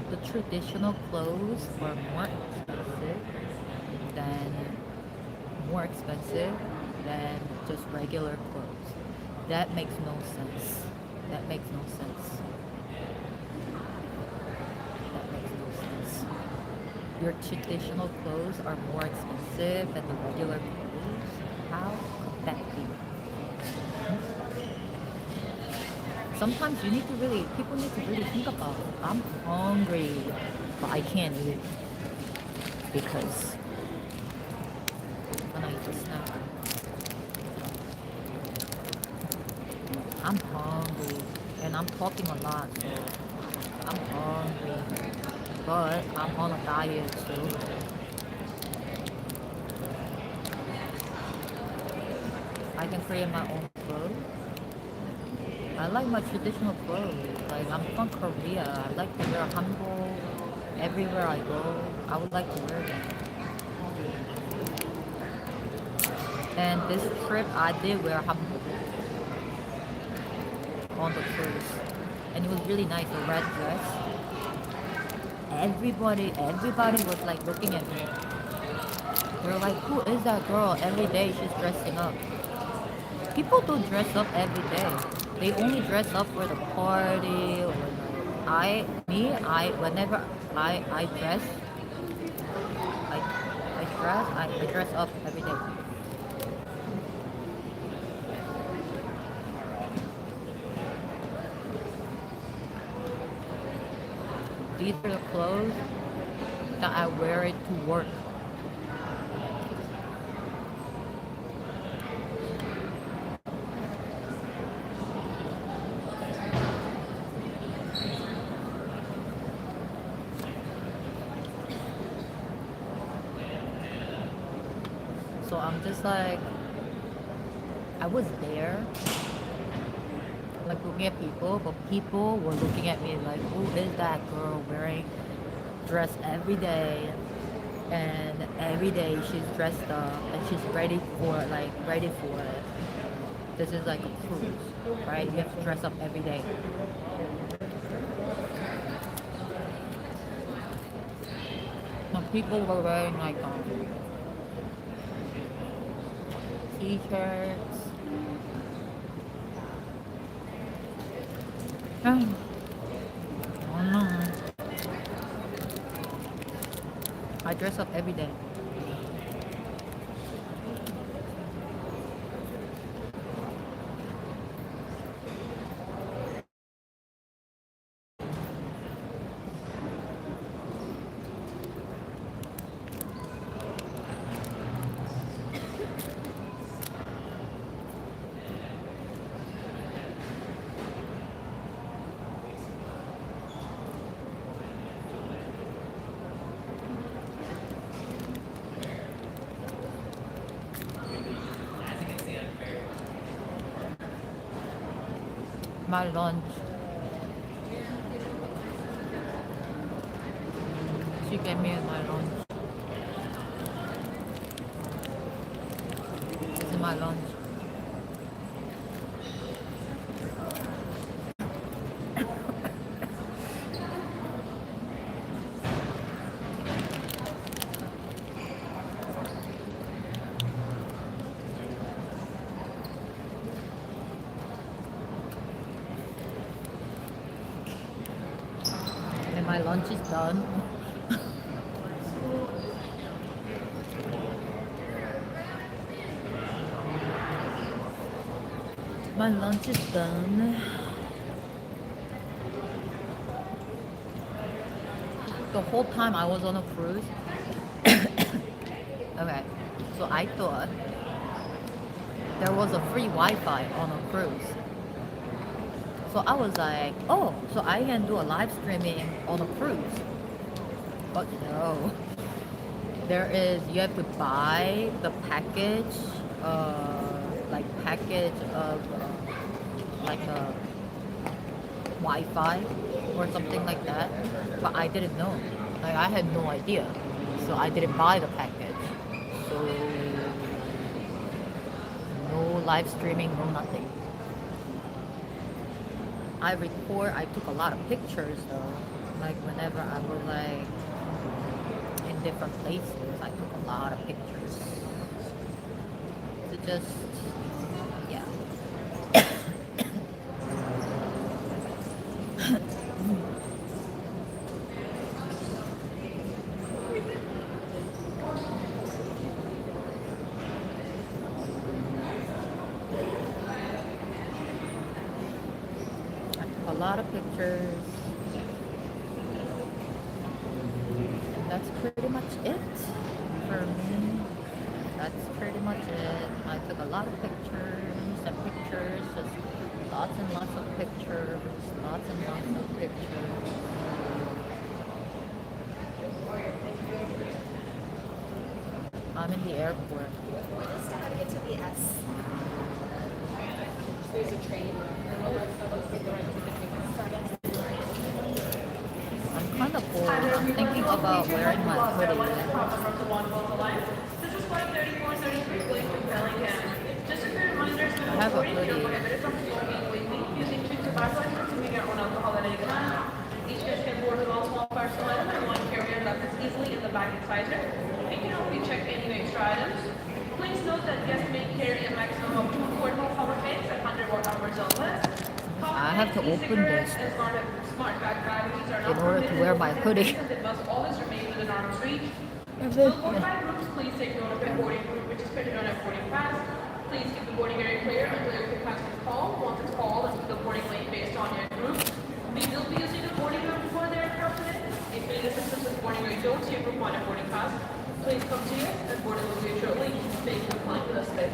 The traditional clothes are than more expensive than just regular clothes. That makes no sense. That makes no sense. That makes no sense. Your traditional clothes are more expensive than the regular clothes. How could that be? Sometimes people need to really think about it. I'm hungry, but I can't eat because when I eat a snack, I'm hungry and I'm talking a lot, so I'm hungry, but I'm on a diet, so I can create my own clothes. I like my traditional clothes. Like I'm from Korea. I like to wear hanbok everywhere I go. I would like to wear them. And this trip I did wear hanbok on the cruise. And it was really nice, the red dress. Everybody was like looking at me. They were like, who is that girl? Every day she's dressing up. People don't dress up every day. They only dress up for the party or like whenever I dress, I dress up every day. These are the clothes that I wear it to work. So I'm just like, I was there, like looking at people, but people were looking at me like, who is that girl wearing dress every day? And every day she's dressed up and she's ready for it. This is like a cruise, right? You have to dress up every day. But people were wearing like t-shirts. I don't know. I dress up every day. My lunch. She gave me my lunch. This is my lunch. And my lunch is done. My lunch is done. The whole time I was on a cruise. Okay, so I thought there was a free Wi-Fi on a cruise. So I was like, oh, so I can do a live streaming on a cruise. But no. You have to buy the package, package of like a Wi-Fi or something like that. But I didn't know. Like I had no idea. So I didn't buy the package. So no live streaming, no nothing. I took a lot of pictures though. Like whenever I was like in different places, I took a lot of pictures. To just, yeah. I took a lot of pictures. And that's pretty much it for me. That's pretty much it. I took a lot of pictures and pictures, just lots and lots of pictures, lots and lots of pictures. I'm in the airport. Just have to get to the S. There's a train. I'm kind of bored. I'm thinking about wearing my hoodie. This is flight 3433 going to Bellingham. Just a quick reminder, I have a hoodie. prohibited from smoking, vaping, using chewing tobacco, and consuming your own alcohol at any time. Each guest can board with all small personal items and one carry-on left is easily in the bag incisor. You can only check any extra items. Please note that guests may carry a maximum of 2 portable power banks at 100 watt-hours or less. I have to open this Smart bag batteries are in not order to wear my hoodie. It must always remain within arm's reach. And Will then- board by groups, please take note of your boarding group, which is printed on a boarding pass. Please keep the boarding area clear until your group has been called. Once it's called, and keep the boarding lane based on your group. We will be using the boarding room before the aircraft today. If you need assistance with boarding your don't see your group on a boarding pass, please come to us and boarding will be shortly. Thank you for flying with us today.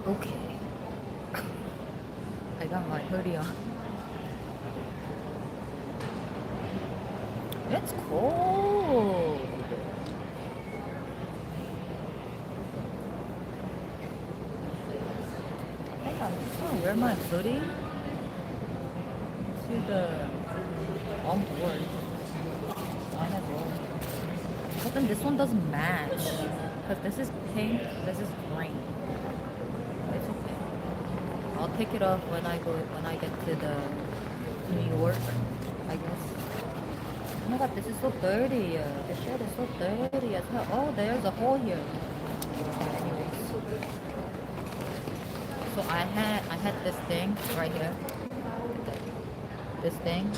Okay. I got my hoodie on. It's cold. I think I'm just gonna wear my hoodie to the on board. On the board. But then this one doesn't match. Because this is pink, this is green. It's okay. I'll take it off when I get to the New York, I guess. Oh my god, this is so dirty. This shirt is so dirty as hell. Oh, there's a hole here. Anyways. So I had this thing right here. This thing.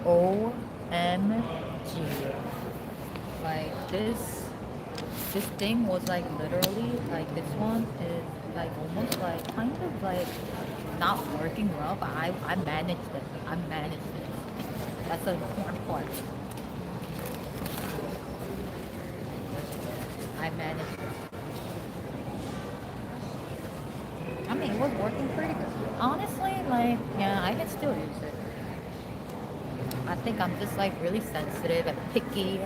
OMG. Like this thing was like literally like this one is like almost like kind of like not working well, but I managed it. I managed it. That's the important part. I managed it. I mean, it was working pretty good. Honestly, like, yeah, I can still use it. I think I'm just like really sensitive and picky.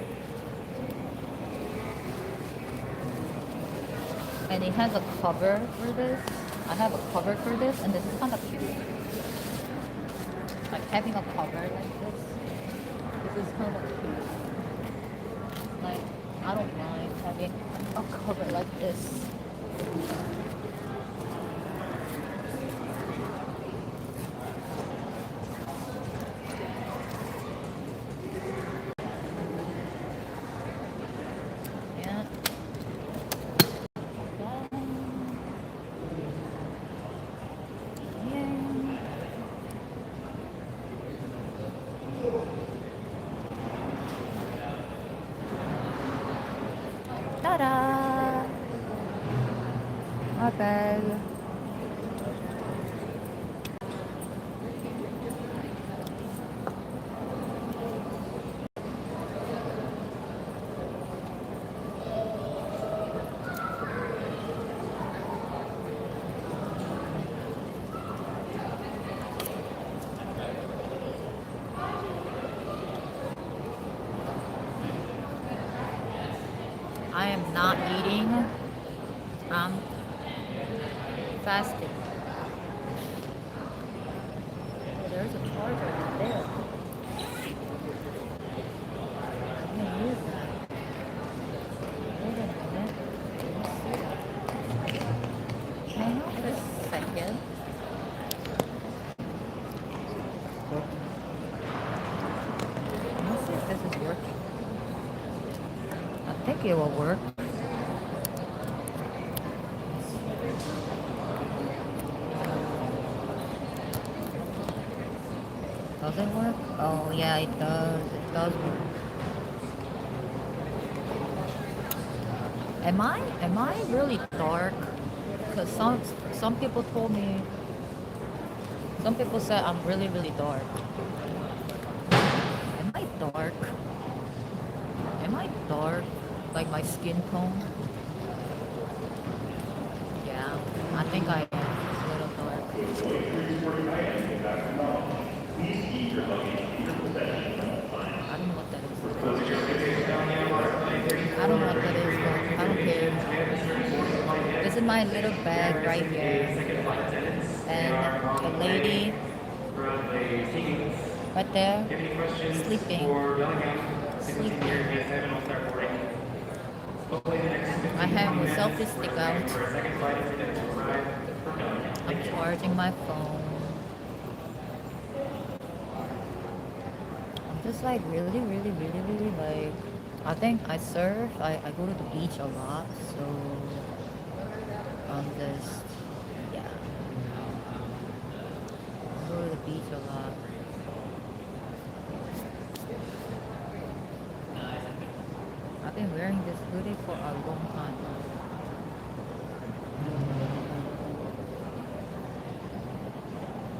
And it has a cover for this. I have a cover for this, and this is kind of cute. Like having a cover like this. This is kind of cute. Like, I don't mind having a cover like this. Yeah. Yeah. Ta-da! My bag. I am not eating. I'm fasting. Oh, there's a charger right there. I'm gonna use that. Hold on a minute. Let me see. Hang on for a second. Let's see if this is working. I think it will work. Does it work? Oh yeah, it does. It does work. Am I really dark? Cause some people told me, some people said I'm really dark. Am I dark? Am I dark? Like my skin tone? Yeah, I think I am a little dark. I don't know what that is. I don't know what that is, but I don't care. This is my little bag right here. And the lady right there sleeping. I have my selfie stick out. I'm charging my phone. I'm just like really like, I think I surf. I go to the beach a lot, so I'm just, yeah. I go to the beach a lot. I've been wearing this hoodie for a long time.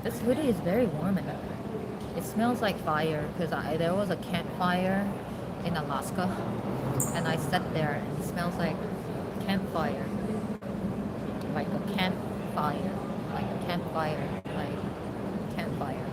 This hoodie is very warm and it smells like fire because there was a campfire in Alaska and I sat there and it smells like campfire. Like a campfire. Like a campfire. Like campfire.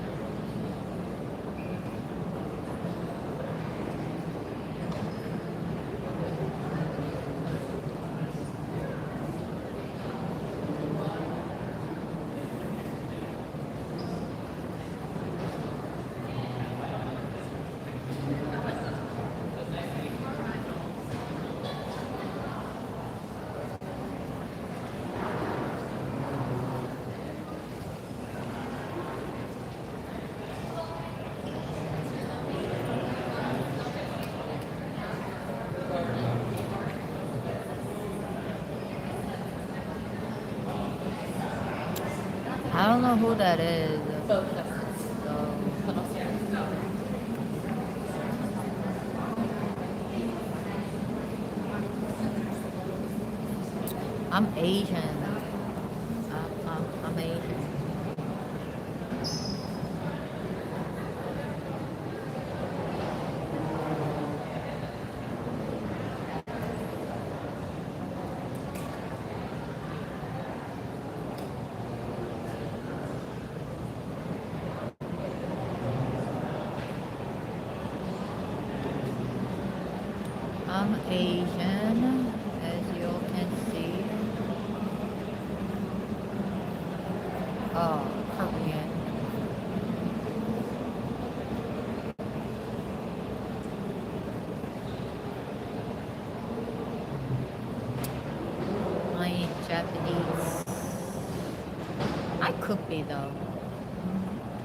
I don't know who that is. So, I'm Asian. I'm Asian. I'm Asian, as you all can see. Korean. I could be though.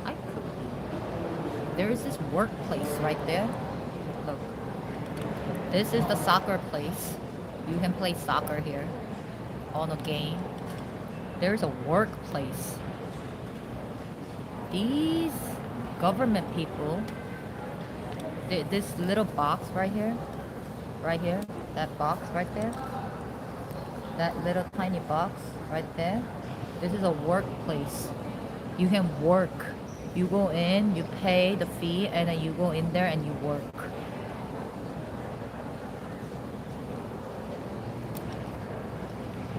I could be. There is this workplace right there. Look. This is the soccer place. You can play soccer here on a game. There's a workplace. These government people, this little box right here, that box right there, that little tiny box right there, this is a workplace. You can work. You go in, you pay the fee, and then you go in there and you work.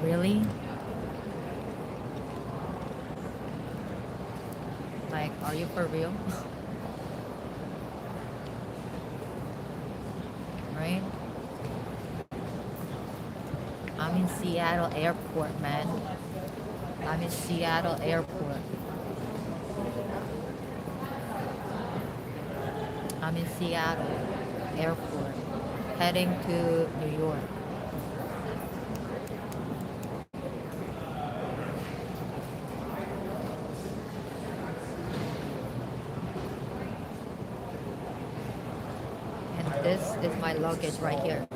Really? Like, are you for real? Right? I'm in Seattle Airport, man. I'm in Seattle Airport. I'm in Seattle Airport, heading to New York. And this is my luggage right here.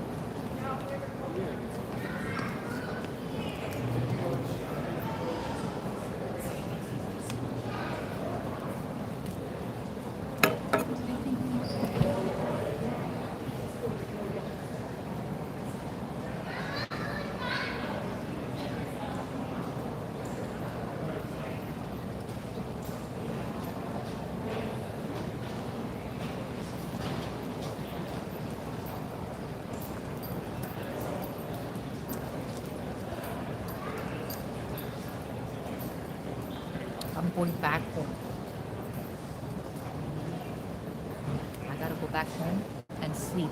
I'm going back home. I gotta go back home and sleep.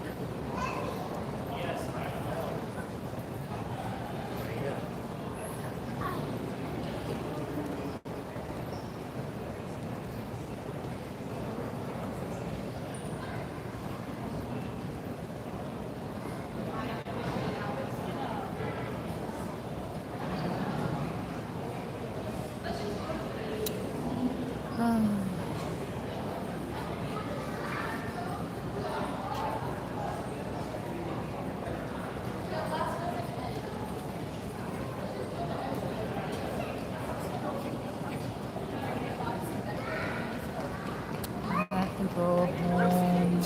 I have to go home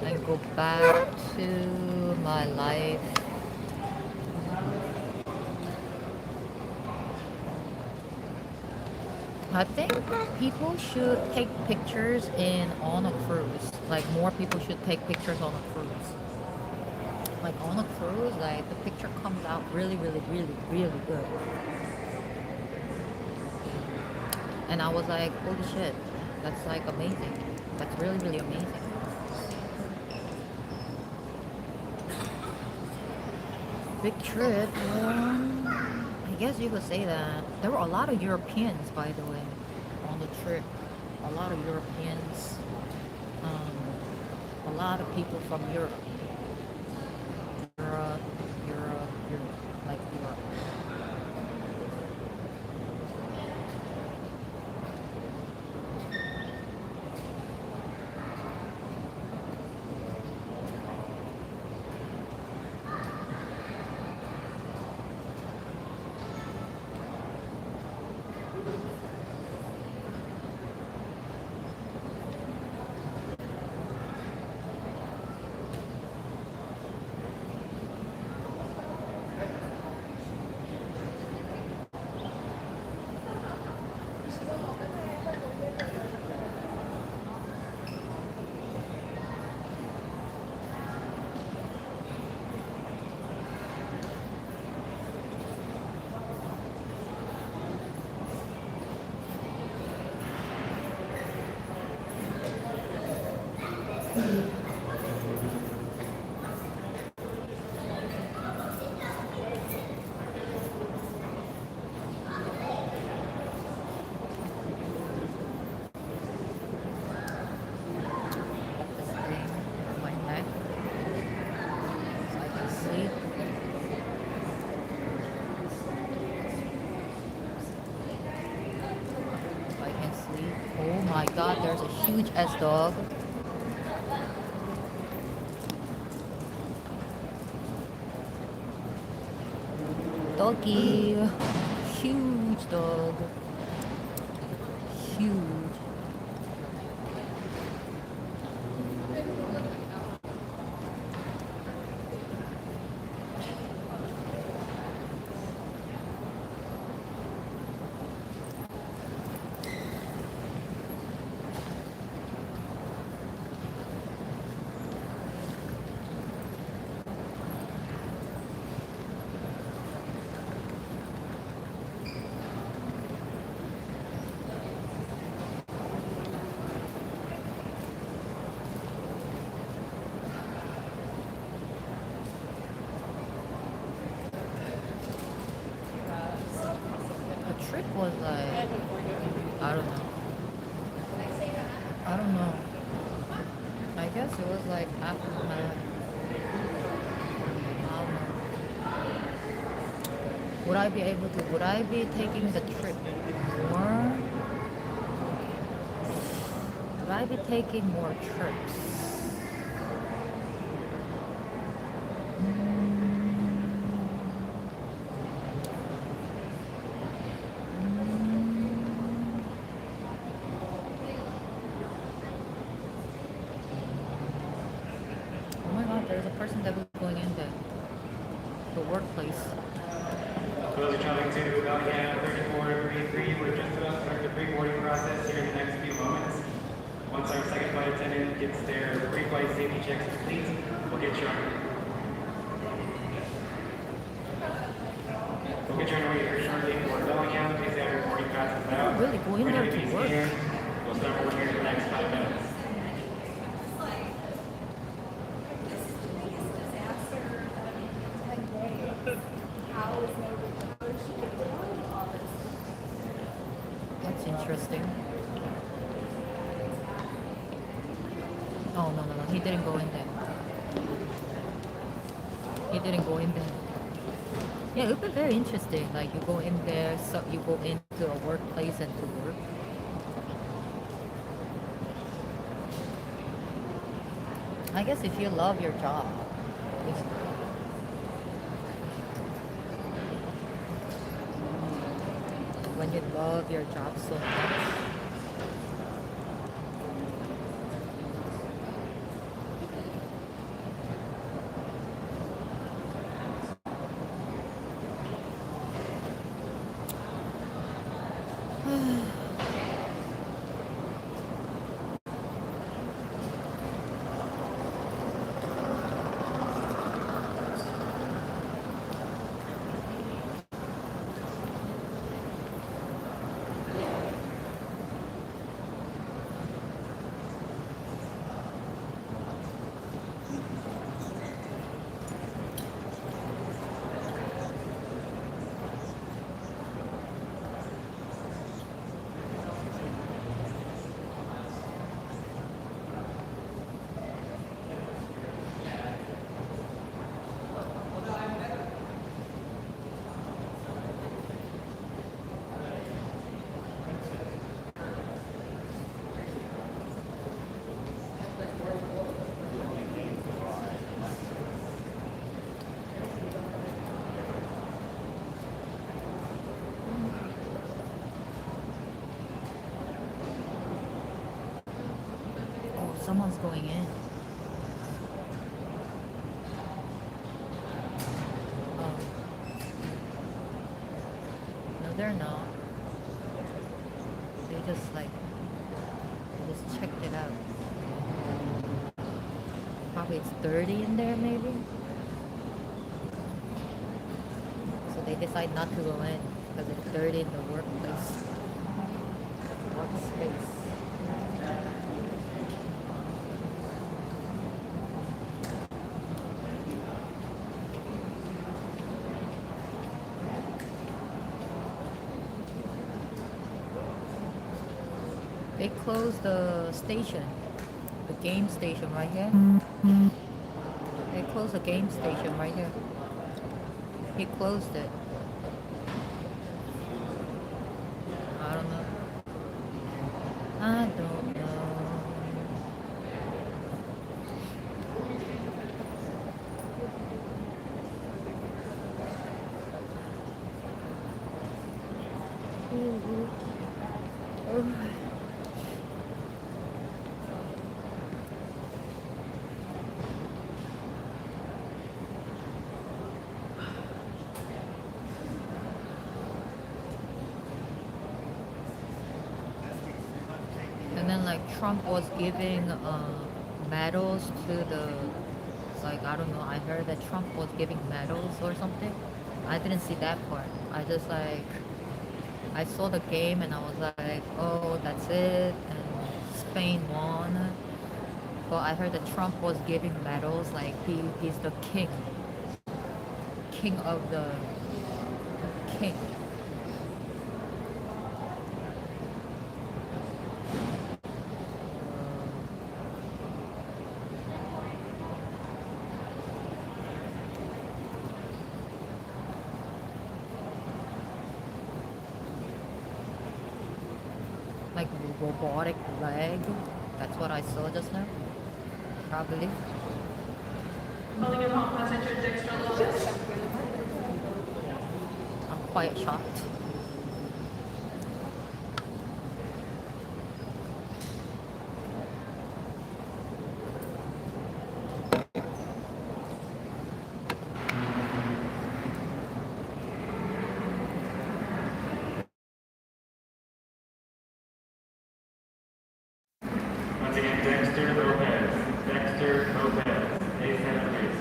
and go back to my life. I think people should take pictures on a cruise. Like more people should take pictures on a cruise. Like on a cruise, like the picture comes out really, really, really, really good. And I was like, holy shit, that's like amazing. That's really, really amazing. Big trip. I guess you could say that. There were a lot of Europeans, by the way, on the trip. A lot of Europeans. A lot of people from Europe. Europe, like Europe. This thing on my neck so I can sleep. my god, there's a huge ass dog. Doggy. Huge dog. Huge. The trip was like, I don't know. I don't know. I guess it was like after my, I don't know. Would I be taking the trip more? Would I be taking more trips? Oh my god, there's a person that was going in there. The workplace. Those traveling to Bellingham 3433, we're just about to start the pre-boarding process here in the next few moments. Once our second flight attendant gets their pre-flight safety checks complete, we'll get you on. We'll get you on your way here shortly for Bellingham. Please have your boarding passes out. Really going We're there gonna to be work. here. We'll start boarding here in the next 5 minutes. That's interesting. Oh, no. He didn't go in there. He didn't go in there. Yeah, it would be very interesting. Like, you go in there, so you go into a workplace and to work. I guess if you love your job, it's- when you love your job so much, oh, someone's going in. Oh. No, they're not. They just checked it out. Probably it's dirty in there, maybe. So they decide not to go in because it's dirty in the workplace. Workspace. They closed the station, the game station right here. They closed the game station right here. He closed it. I don't know. I don't And then like Trump was giving medals to the, like, I don't know, I heard that Trump was giving medals or something. I didn't see that part. I just like I saw the game and I was like, oh, that's it. And Spain won. But I heard that Trump was giving medals, like he's the king of the king. Like robotic leg. That's what I saw just now. Probably. Calling upon passenger Dexter Lopez. I'm quite shocked. Once again, Dexter Lopez. Dexter Lopez. A7, please.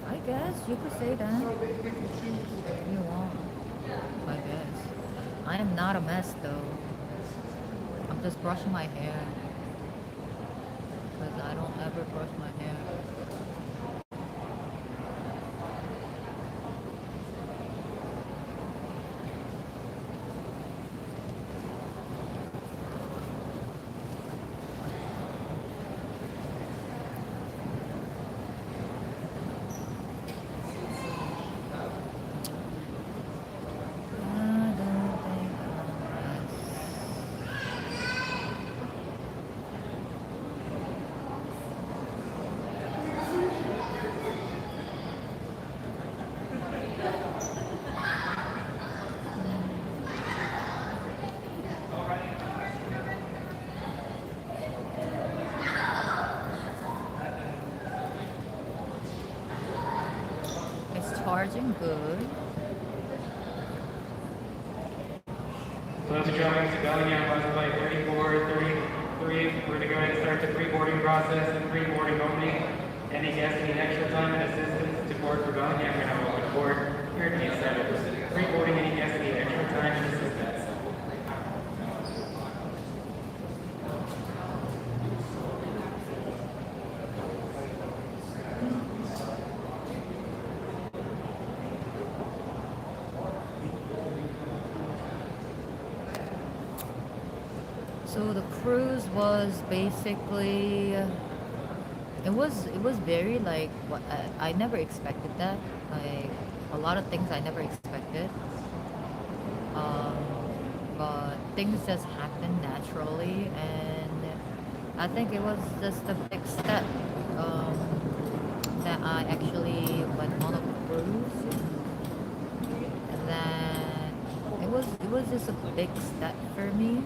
I guess you could say that. You want, I guess. I am not a mess though. I'm just brushing my hair. Because I don't ever brush my hair. I don't think I'm a mess. It's charging good. Close the traveling to Bellingham, bus flight 3433. We're going to go ahead and start the pre-boarding process and pre-boarding only. Any guests need extra time and assistance to board for Bellingham, we're going to open board here at gate 7. Pre-boarding, any guests need extra time and assistance. So the cruise was basically it was very like what I never expected that, like a lot of things I never expected, um, but things just happen naturally, and I think it was just a big step um, that I actually went on a cruise, and then it was just a big step for me.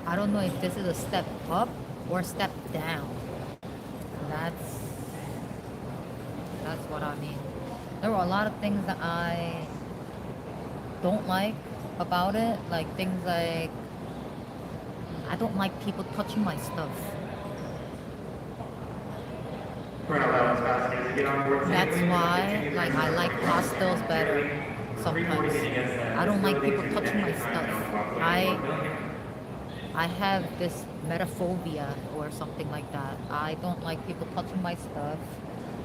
I don't know if this is a step up or step down. That's that's what I mean. There were a lot of things that I don't like about it, like things like I don't like people touching my stuff. We're gonna allow those passengers to get on board That's safely. why, Continue like, their I like service hostels better sometimes. Reporting against that I don't like facility people to touching my any stuff. time of I have this metaphobia or something like that. I don't like people touching my stuff.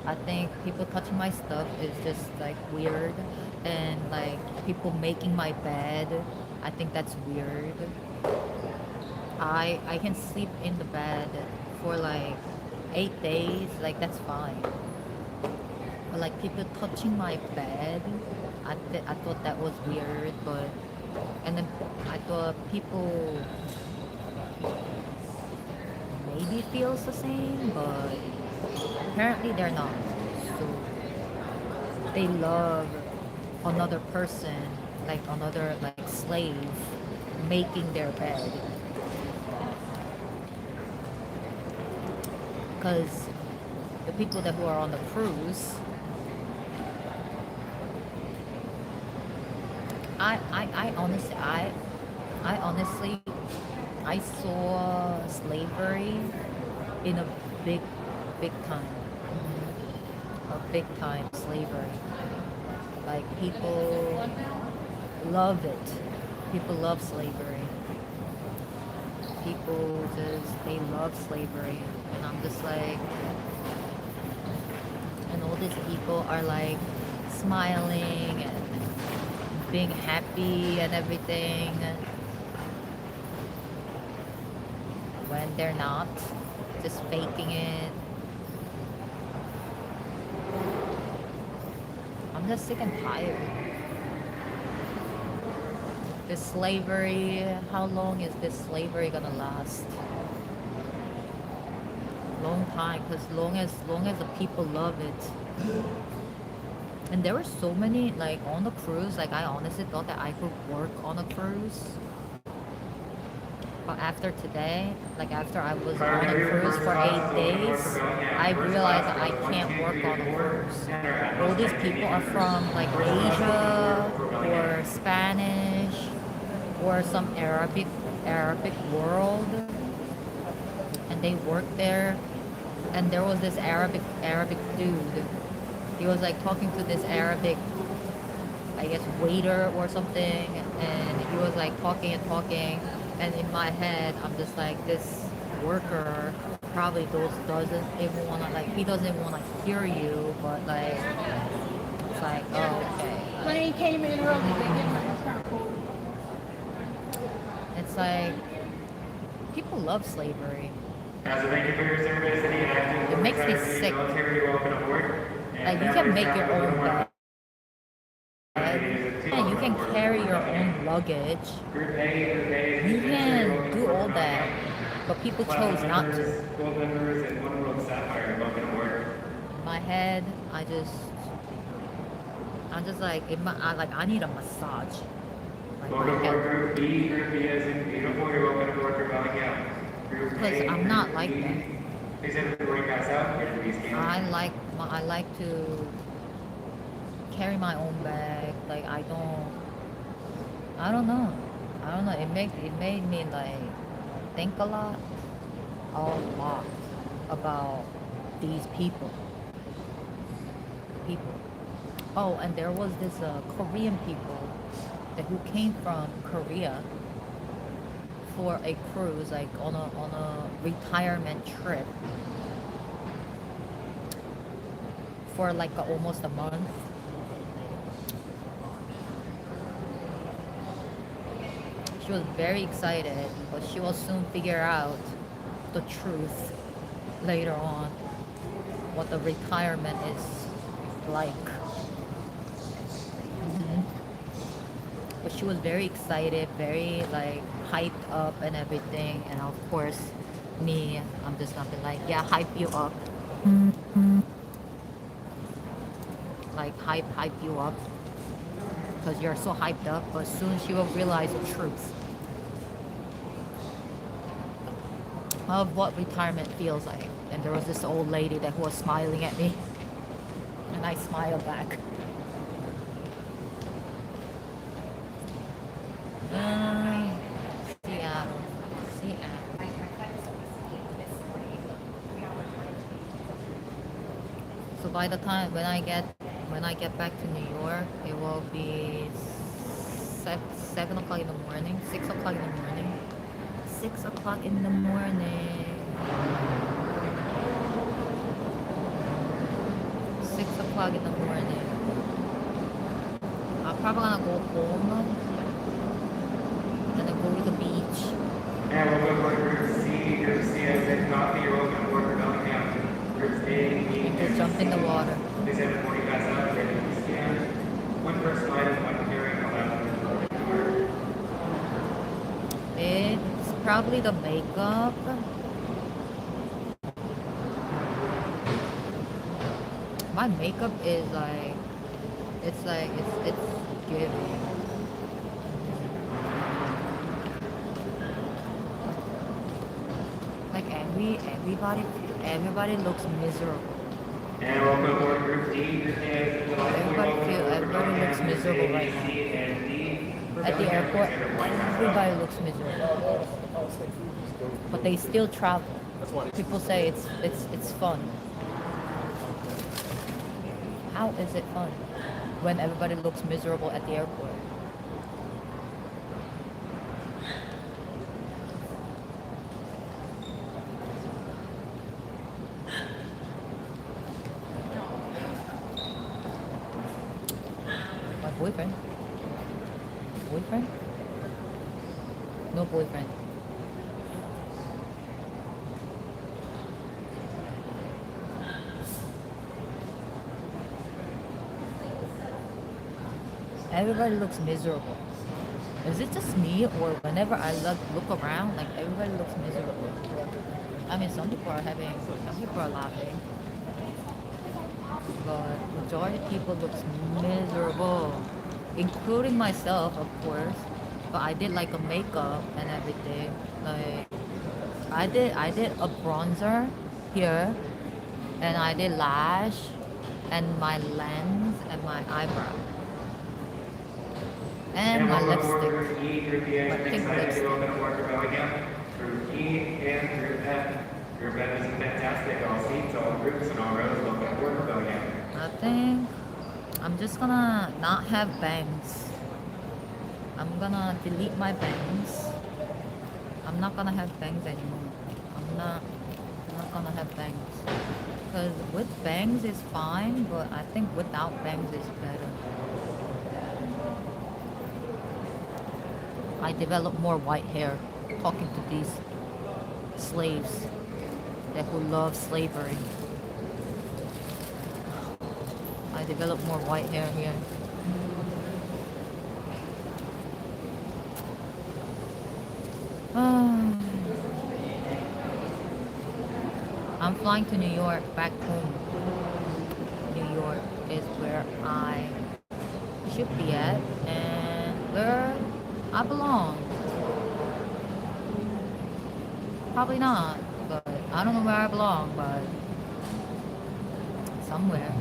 I think people touching my stuff is just like weird, and like people making my bed. I think that's weird. I can sleep in the bed for like 8 days, like that's fine. But like people touching my bed, I thought that was weird. But and then I thought people maybe feels the same, but apparently they're not. So they love another person, like another like slave, making their bed. Because the people that who are on the cruise, I honestly, I saw slavery in a big, big time, a big time slavery. Like people love it. People love slavery. People just they love slavery, and I'm just like, and all these people are like smiling and being happy and everything when they're not, just faking it. I'm just sick and tired. This slavery, how long is this slavery gonna last? Long time, because long as the people love it. And there were so many, like, on the cruise, like, I honestly thought that I could work on a cruise. But after today, like, after I was on a cruise for 8 days, I realized that I can't work on a cruise. All these people are from, like, Asia, or Spanish, or some Arabic world. And they work there. And there was this Arabic dude. He was like talking to this Arabic, I guess, waiter or something, and he was like talking and talking, and in my head, I'm just like, this worker probably doesn't even wanna, like, he doesn't even wanna hear you, but like, it's like, oh, okay. Plane came in early. They didn't know it's kind of cool. It's like, people love slavery. As a thank you for your service, any active It makes me military sick. military, welcome aboard. Like, you can make your own bed. And you can carry your own luggage. Group A, Group A. You can do all that, but people chose not to. Gold members and One World Sapphire, welcome aboard. In my head, I'm just like, I need a massage. Like, Welcome aboard Group B. Group B as in beautiful. You're welcome aboard for bowing out. Group because A, I'm not Group like B. that. Please enter the boarding pass out. Get the scan. I like to carry my own bag. Like I don't know. It made me like think a lot about these people. Oh, and there was this Korean people who came from Korea for a cruise, like on a retirement trip for like almost a month. She was very excited, but she will soon figure out the truth later on, what the retirement is like. But she she was very excited, very like hyped up and everything. And of course, me, I'm just gonna be like, yeah, hype you up, like hype you up, because you're so hyped up. But soon she will realize the truth of what retirement feels like. And there was this old lady that was smiling at me, and I smiled back. Seattle, Seattle. So by the time when I get back to New York, it will be 7 o'clock in the morning, 6 o'clock in the morning, 6 o'clock in the morning, 6 o'clock in the morning. I'm probably gonna go home and then go to the beach. And we'll go for Group C. Group C has been coffee. You're welcome aboard for Bellingham. Groups A, B, And and to jump in the C. water. Please have your boarding pass out, ready to be scanned. One person item, one carrying allowed. It's probably the makeup. My makeup is like, it's giving. Like everybody looks miserable. And welcome aboard Group D. Group D has been Everybody looks miserable right now. and D. At the airport, everybody looks miserable. But they still travel. People say it's fun. How is it fun when everybody looks miserable at the airport? My boyfriend? Boyfriend? No boyfriend. Everybody looks miserable. Is it just me, or whenever I look around, like everybody looks miserable? I mean, some people are laughing, but majority of people looks miserable, including myself, of course. But I did like a makeup and everything. Like I did a bronzer here, and I did lash, and my lens, and my eyebrow. And my lipstick. Group E, Group E has My been pink excited. lipstick. You're welcome aboard for Bellingham. Group E and Group F. Group F is fantastic. All seats, all groups, and all rows. Welcome aboard for Bellingham. I think I'm just gonna not have bangs. I'm gonna delete my bangs. I'm not gonna have bangs anymore. I'm not gonna have bangs. Because with bangs is fine, but I think without bangs is better. I developed more white hair talking to these slaves that who love slavery. I developed more white hair here. I'm flying to New York, back home. New York is where I should be at and where I belong. Probably not, but I don't know where I belong, but somewhere.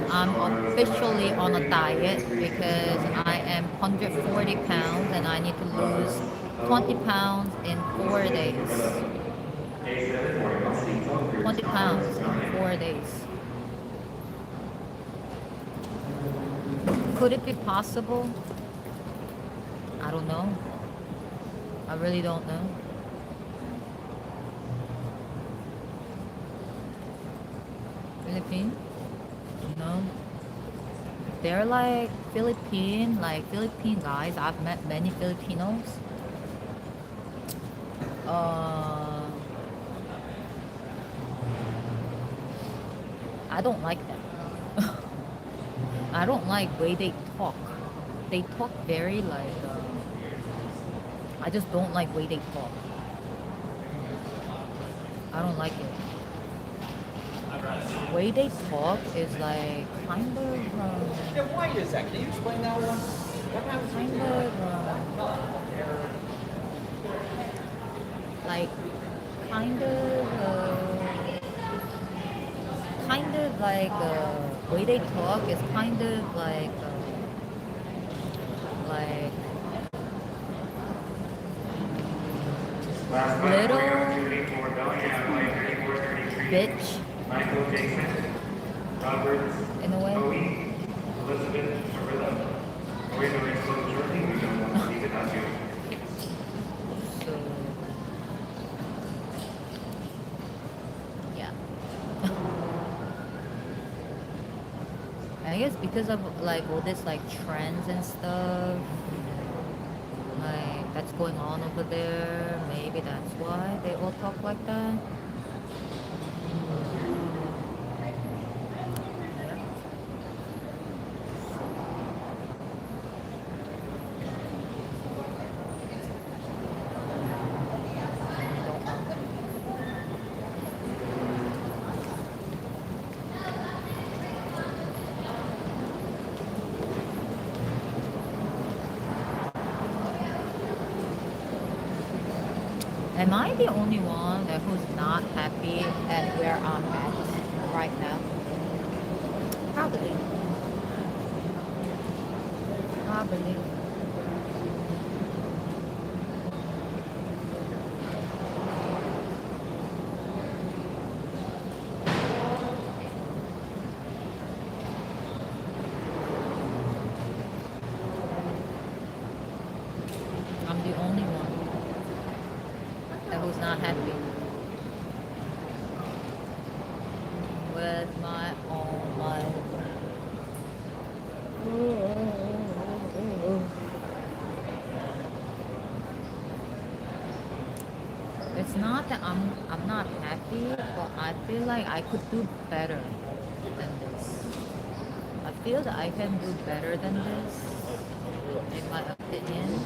I'm officially on a diet because I am 140 pounds and I need to lose 20 pounds in 4 days. 20 pounds in 4 days. Could it be possible? I don't know. I really don't know. Philippines? No. They're like Philippine guys. I've met many Filipinos. Uh, I don't like them. I don't like way they talk. They talk very like. I just don't like way they talk. I don't like it. Way they talk is like kind of. Yeah, why is that? Can you explain that one? What happens when Kind of like kind of like way they talk is kind of like Last little opportunity for Bellingham, like 34-33. bitch Michael Jason, Roberts, in a way. Cody, Elizabeth, Marilla. We're going to close shortly. We don't want to leave it up you. So yeah. I guess because of like all this like trends and stuff, like that's going on over there. Maybe that's why they all talk like that. Am I the only one that who's not happy at where I'm at right now? Probably. Probably. I'm the only one that who's not happy with my own life. It's not that I'm not happy, but I feel like I could do better than this. I feel that I can do better than this, in my opinion.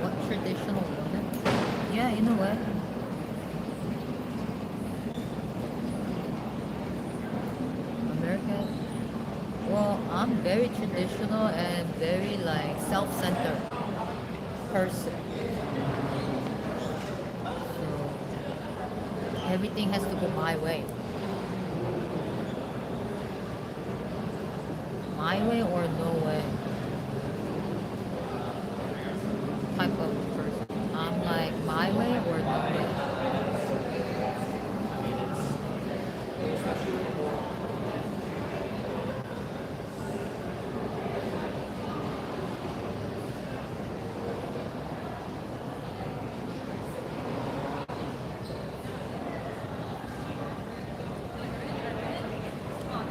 What traditional woman? Yeah, in a way. American. Well, I'm very traditional and very like self-centered person. So everything has to go my way. My way or no way type of person. I'm like my way or no way.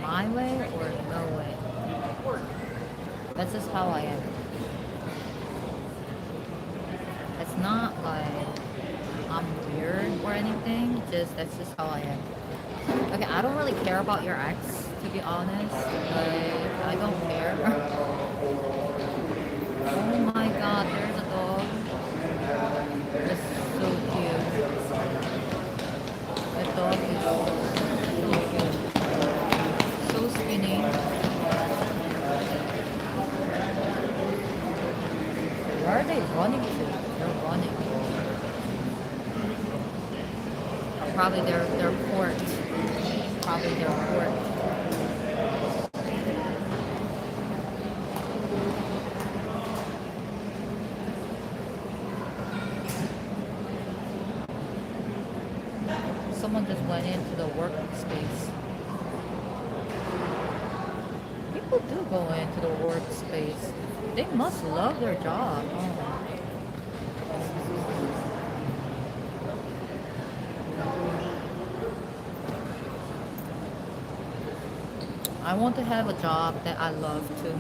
My way or no way. That's just how I am. It's not like I'm weird or anything, just that's just how I am. Okay, I don't really care about your ex, to be honest. Like, I don't care. Oh my god, there's a dog. It's so cute. The dog is so cute. So skinny. Where are they running to? They're running. Probably their port. Probably their port. someone just went into the workspace. People do go into the workspace. They must love their job. Oh. I want to have a job that I love too.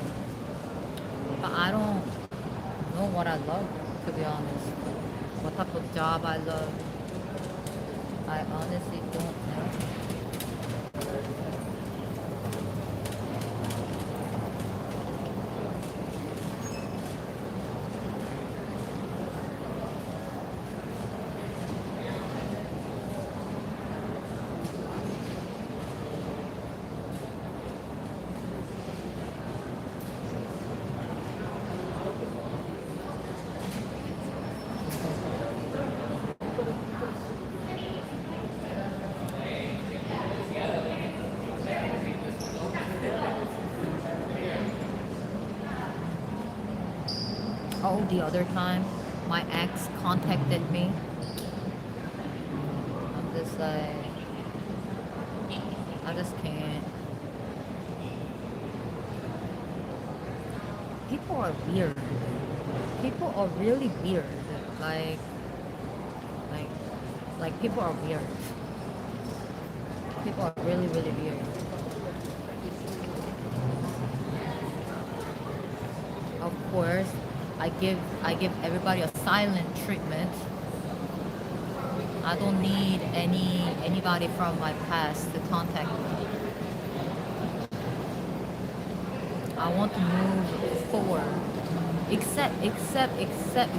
But I don't know what I love, to be honest. What type of job I love. I honestly don't know. Oh, the other time, my ex contacted me. I'm just like, I just can't. People are weird. People are really weird. Like, like, like people are weird. People are really, really weird. Of course, I give everybody a silent treatment. I don't need anybody from my past to contact me. I want to move forward. Except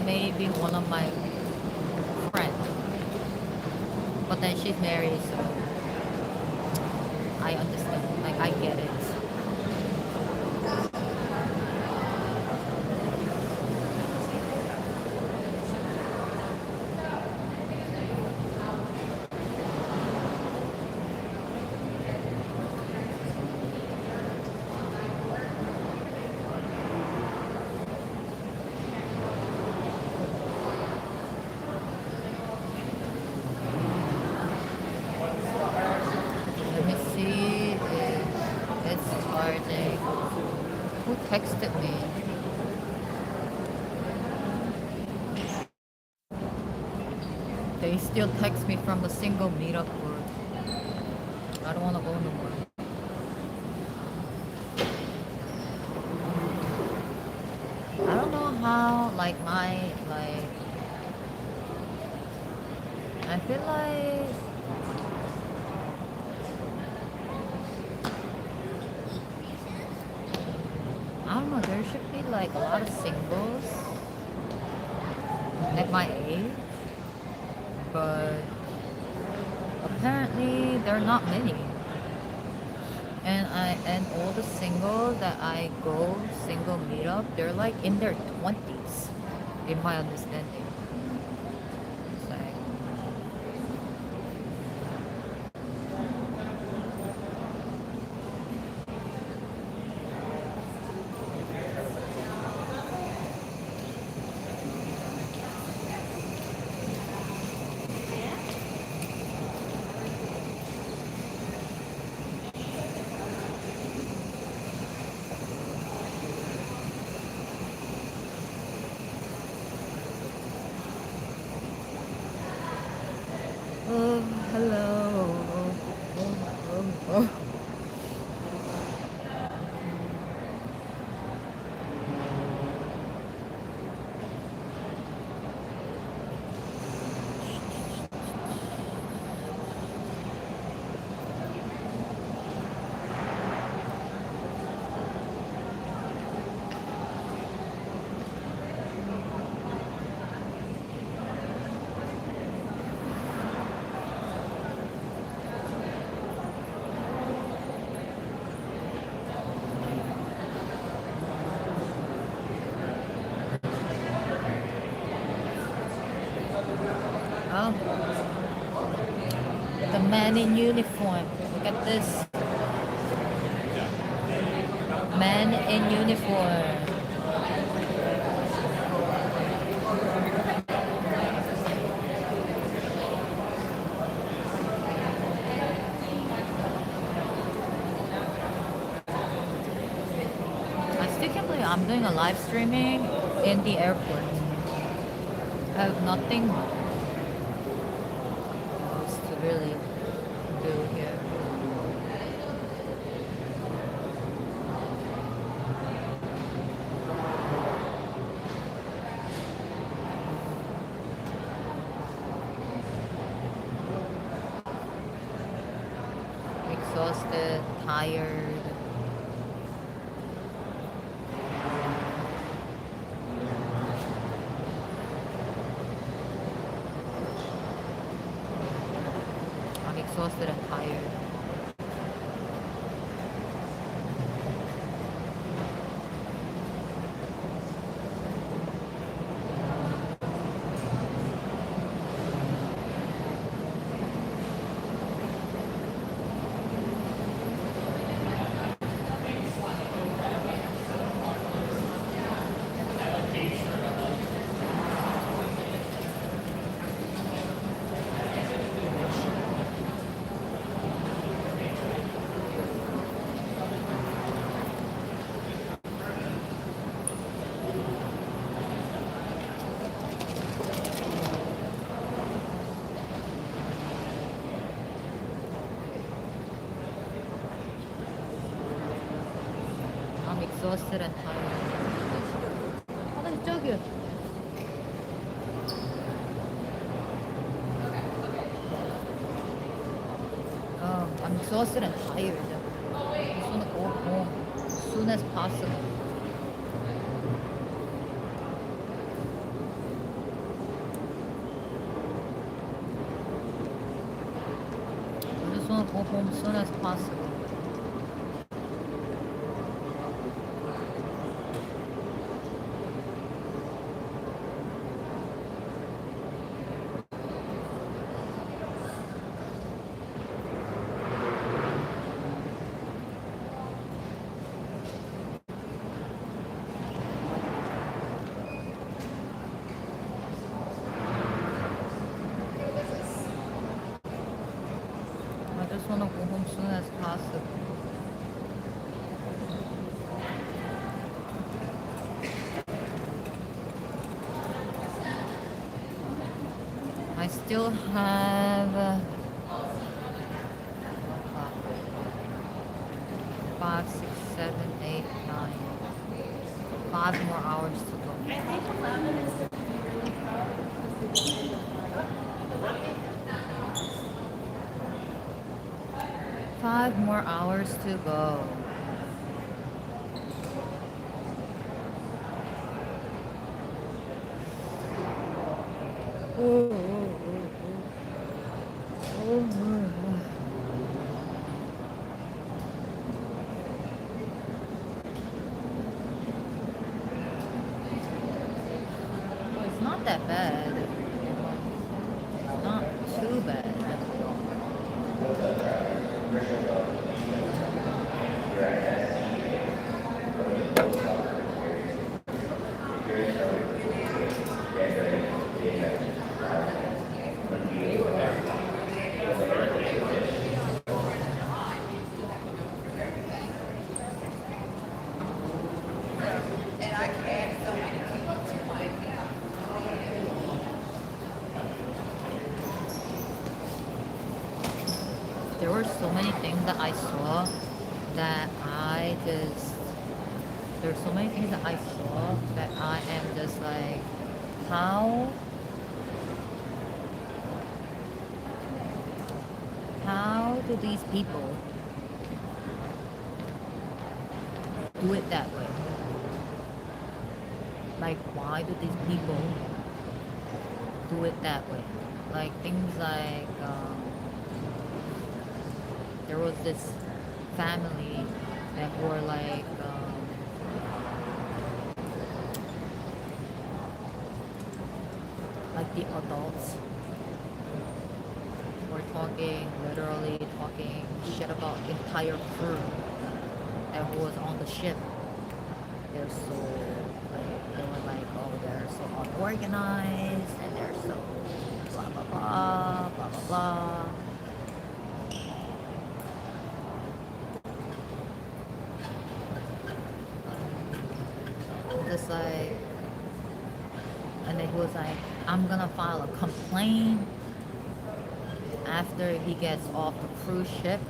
maybe one of my friends. But then she's married, so I understand. Like I get it. Let me see if it's charging. Who texted me? They still text me from the single meetup group. I don't want to go no more. I don't know how, I feel like, I don't know, there should be like a lot of singles at my age, but apparently there are not many. And all the singles that I go single meetup, they're like in their 20s, in my understanding. It's like, oh, hello. Oh. Oh, the man in uniform. Look at this. Man in uniform. I'm doing a live streaming in the airport. I have nothing else to really do here. Exhausted, tired. I'm exhausted and tired. I'm exhausted and tired. 화장실 저기요. I'm exhausted and tired. I just want to go home as soon as possible. I just want to go home as soon as possible. I just want to go home as soon as possible. I still have 5, 6, 7, 8, 9, 5 more hours to go. 5 more hours to go. Well, it's not that bad. It's not too bad. There were so many things that I saw that there's so many things that I saw that I am just like, how do these people do it that way? Like, why do these people do it that way? Like, things like, there was this family that were like the adults were literally talking shit about entire crew that was on the ship. They're so they were like, oh, they're so unorganized and they're so blah blah blah blah blah blah. I'm gonna file a complaint after he gets off the cruise ship.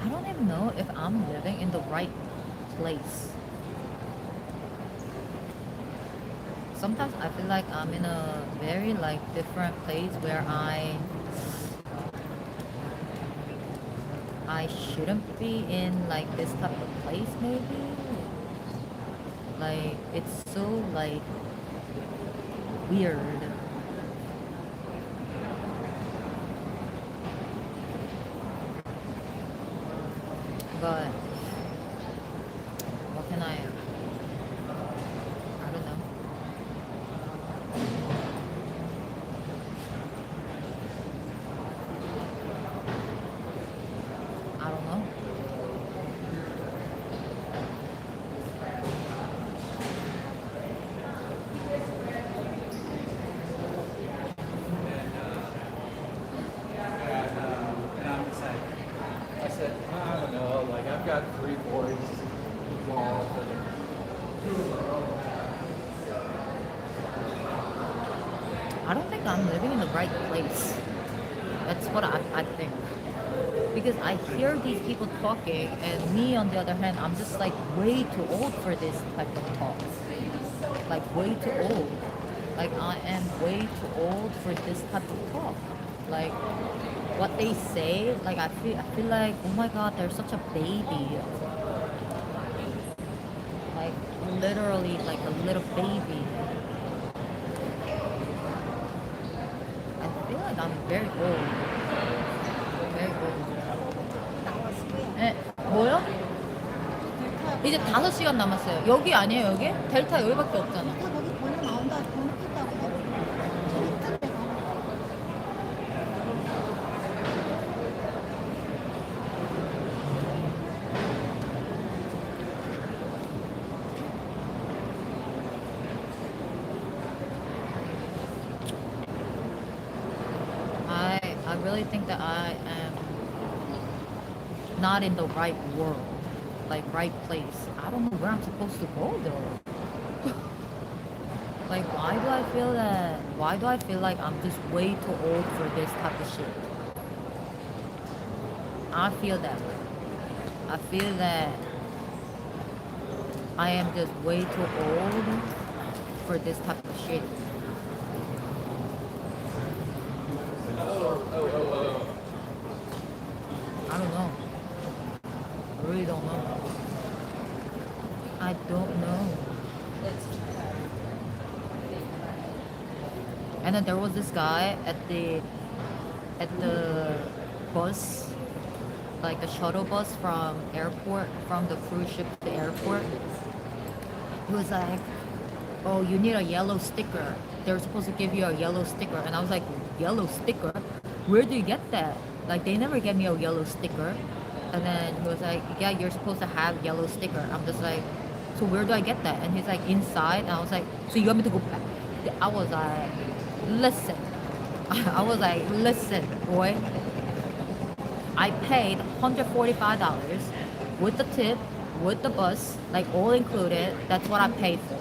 I don't even know if I'm living in the right place. Sometimes I feel like I'm in a very like different place where I shouldn't be in like this type of place maybe. Like it's so like weird. But what can I don't know. I don't know. And I'm just like, I said, I don't know, like I've got 3 boys involved. I don't think I'm living in the right place. That's what I think. Because I hear these people talking, and me, on the other hand, I'm just like way too old for this type of talk. Like, way too old. Like, I am way too old for this type of talk. Like, what they say, like, I feel like, oh my god, they're such a baby. Like, literally, like a little baby. I feel like I'm very old. Very old. 네, 뭐요? 이제 5시간 남았어요. 여기 아니에요, 여기? 델타 여기밖에 없잖아. 다 거기 번호 나온다. 번호 켰다고. 켰을 때가. I really think that I am not in the right world, like right place. I don't know where I'm supposed to go though. Like, why do I feel like I'm just way too old for this type of shit? I feel that way. I feel that I am just way too old for this type of shit. I don't know. I really don't know. I don't know. And then there was this guy at the bus, like the shuttle bus from the cruise ship to the airport. He was like, "Oh, you need a yellow sticker. They're supposed to give you a yellow sticker." And I was like, "Yellow sticker? Where do you get that? Like, they never get me a yellow sticker." And then he was like, "Yeah, you're supposed to have yellow sticker." I'm just like, "So where do I get that?" And he's like, "Inside." And I was like, "So you want me to go back?" I was like, "Listen." I was like, "Listen, boy. I paid $145 with the tip, with the bus, like all included. That's what I paid for."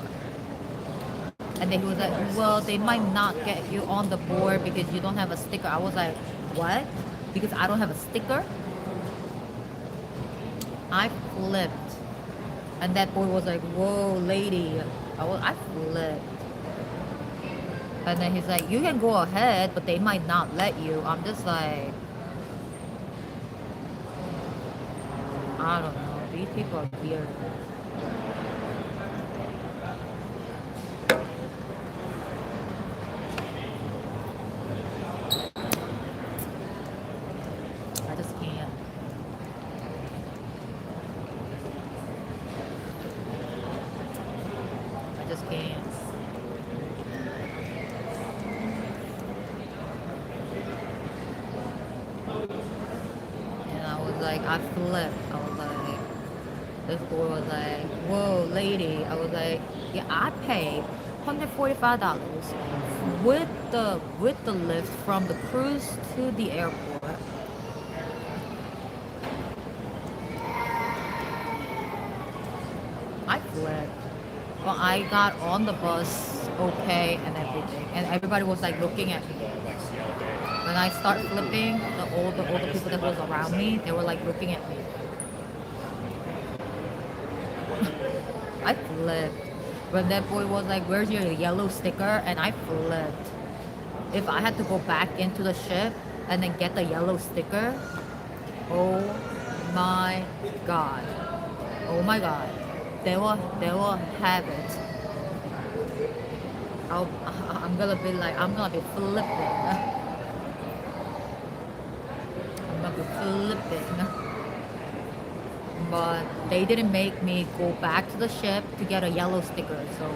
And then he was like, "Well, they might not get you on the board because you don't have a sticker." I was like, "What? Because I don't have a sticker?" I flipped. And that boy was like, "Whoa, lady." I flipped. And then he's like, "You can go ahead, but they might not let you." I'm just like, I don't know. These people are weird. I just can't. I just can't. And I was like, I flipped. I was like, this boy was like, "Whoa, lady." I was like, "Yeah, I paid $145 with the lift from the cruise to the airport." I flipped. But I got on the bus okay and everything, and everybody was like looking at me. When I start flipping, all the people that was around me, they were like looking at me. I flipped. When that boy was like, "Where's your yellow sticker?" and I flipped. If I had to go back into the ship and then get the yellow sticker, oh my god. Oh my god. They will have it. I'm gonna be flipping. I'm gonna be flipping. But they didn't make me go back to the ship to get a yellow sticker, so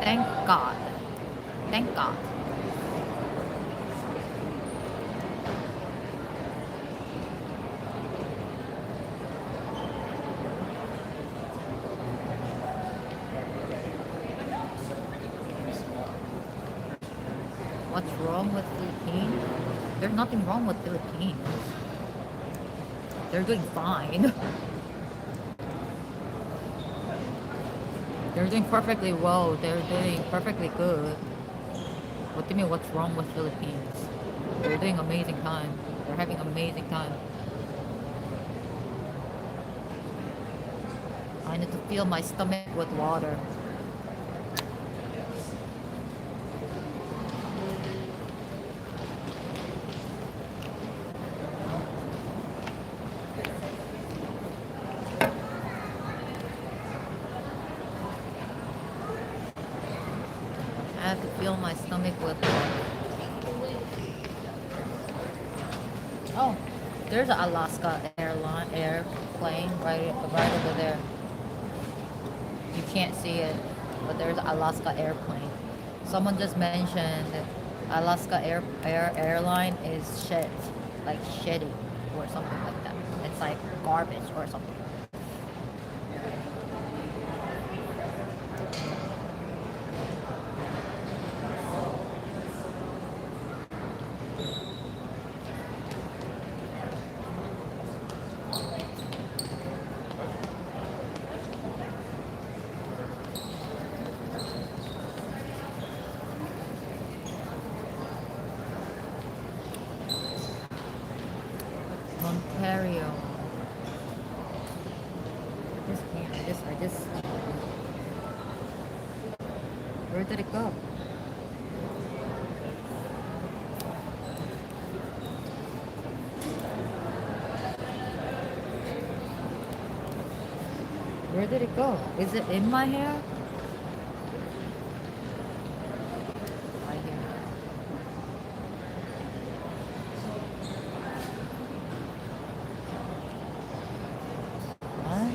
thank God. Thank God. What's wrong with Philippines? There's nothing wrong with Philippines. They're doing fine. They're doing perfectly well. They're doing perfectly good. What do you mean what's wrong with Philippines? They're doing amazing time. They're having amazing time. I need to fill my stomach with water. I have to fill my stomach with water. Oh, there's an Alaska airplane right over there. You can't see it, but there's an Alaska airplane. Someone just mentioned Alaska airline is shit, like shitty or something like that. It's like garbage or something. Ontario. I just. Where did it go? Where did it go? Is it in my hair? Right here. What?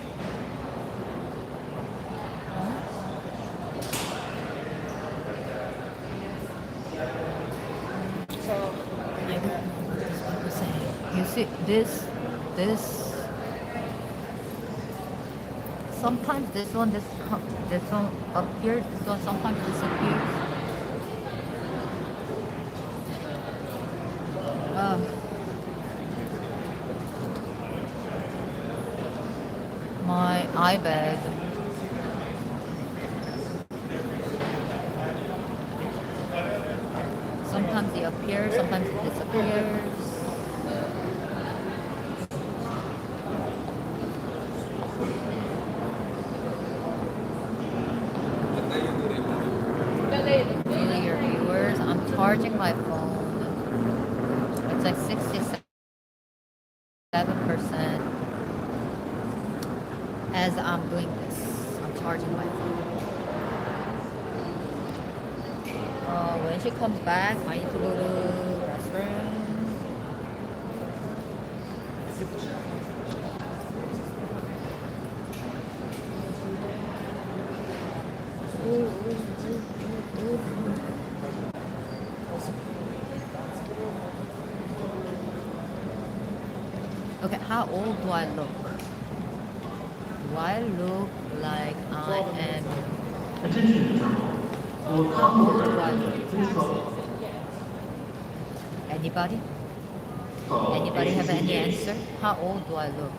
You see, this, sometimes this one appears, this one sometimes disappears. My eye bag. Sometimes it appears, sometimes it disappears. Really, your viewers, I'm charging my phone. It's like 67% as I'm doing this. I'm charging my phone. When she comes back, I need to go to the restroom. Okay, how old do I look? Do I look like I am? How old do I look? Anybody? Anybody have any answer? How old do I look?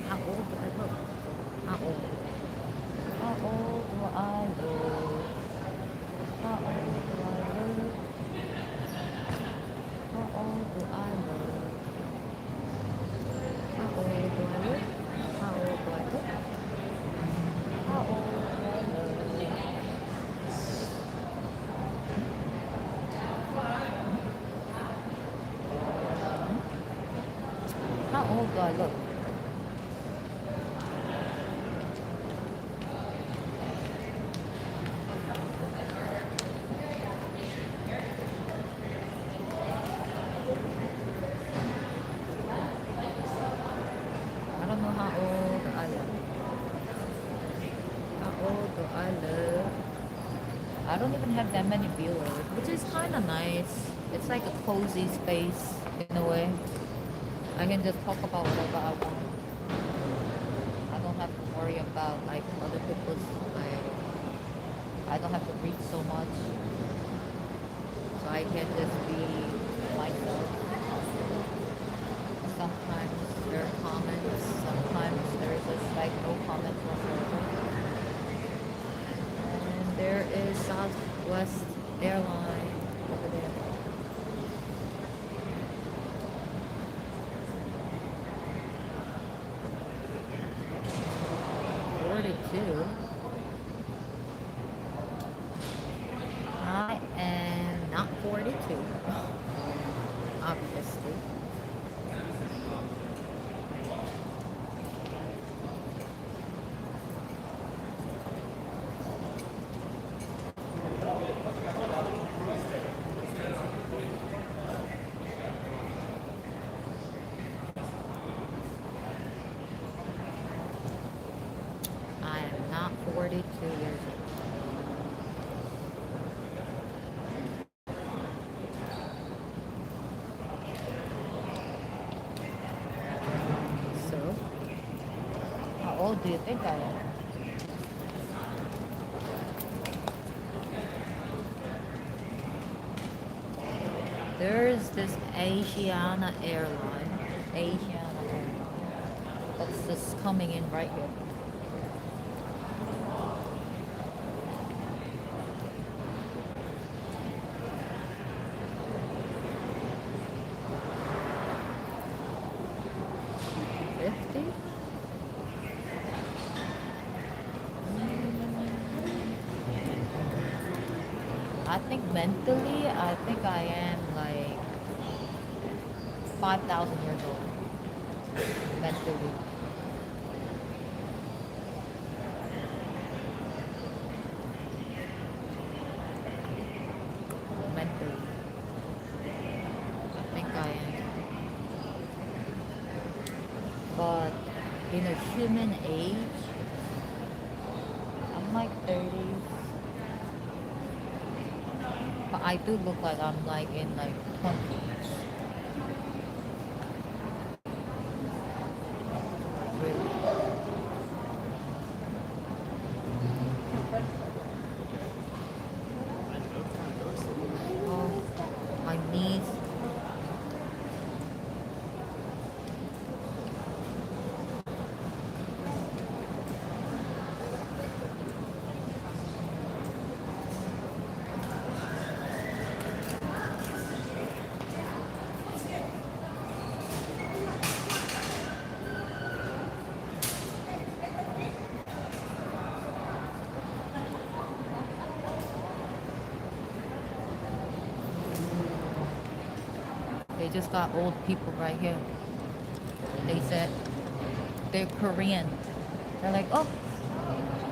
How old do I look? How old? do I look? I don't know how old I look. How old do I look? I don't even have that many viewers, which is kind of nice. It's like a cozy space in a way. I can just talk about whatever I want. I don't have to worry about like other people's like. I don't have to read so much, so I can just be myself. Sometimes there are comments, sometimes there's just like no comments whatsoever. And there is Southwest Airline over there. Too. I am not 42, obviously. I am not 42 years old. So, how old do you think I am? There's this Asiana airline. Asiana airline. That's just coming in right here. I think mentally, I think I am like 5,000 years old. Mentally. Mentally. I think I am. But in a human age, I'm like 30. But I do look like I'm like in like 20s. Really. Oh, my knees. They just got old people right here. They said they're Korean. They're like, oh,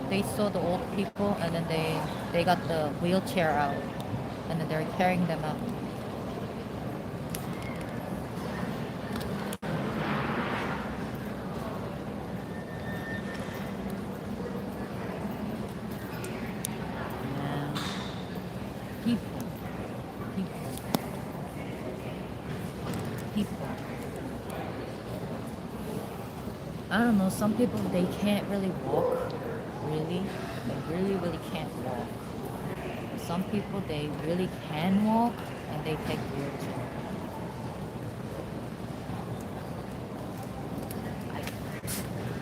they saw the old people and then they got the wheelchair out and then they're carrying them out. Yeah. People. I don't know, some people they can't really walk. Really. They really can't walk. Some people they really can walk and they take wheelchair.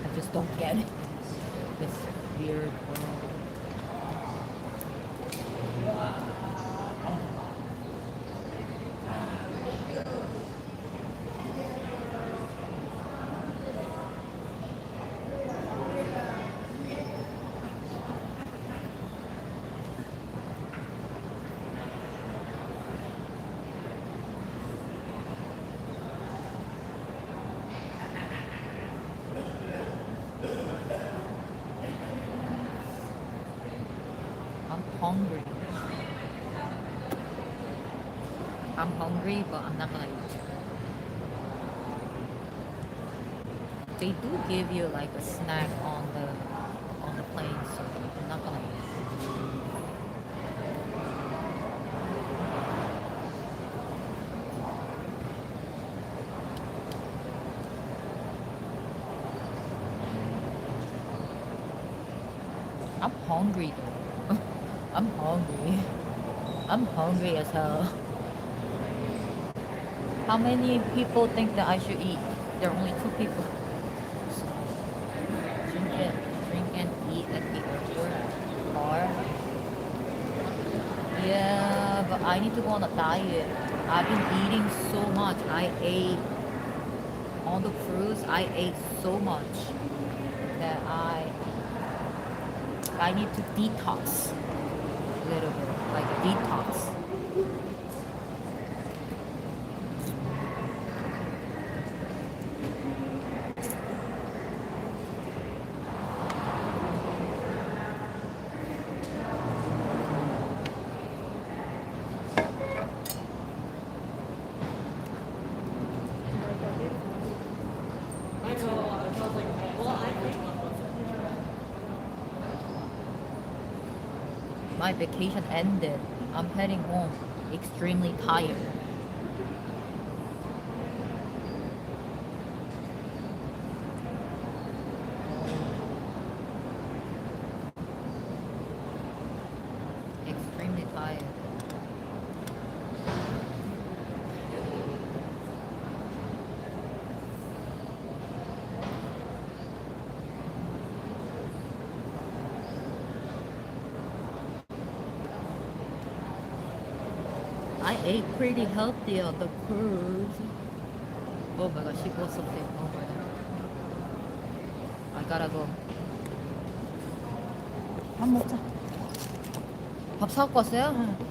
I just don't get it. This weird world. hungry. I'm hungry, but I'm not gonna eat. They do give you like a snack on the plane, so I'm not gonna eat. I'm hungry though. I'm hungry. I'm hungry as hell. How many people think that I should eat? There are only 2 people. So, drink and eat at the airport. Or, yeah, but I need to go on a diet. I've been eating so much. On the cruise, I ate so much that I need to detox a little bit, like a detox. My vacation ended. I'm heading home, extremely tired. Extremely tired. I ate pretty healthy on the cruise. Oh my god, she bought something. Oh my god. I gotta go. 밥 먹자. 밥 사갖고 왔어요?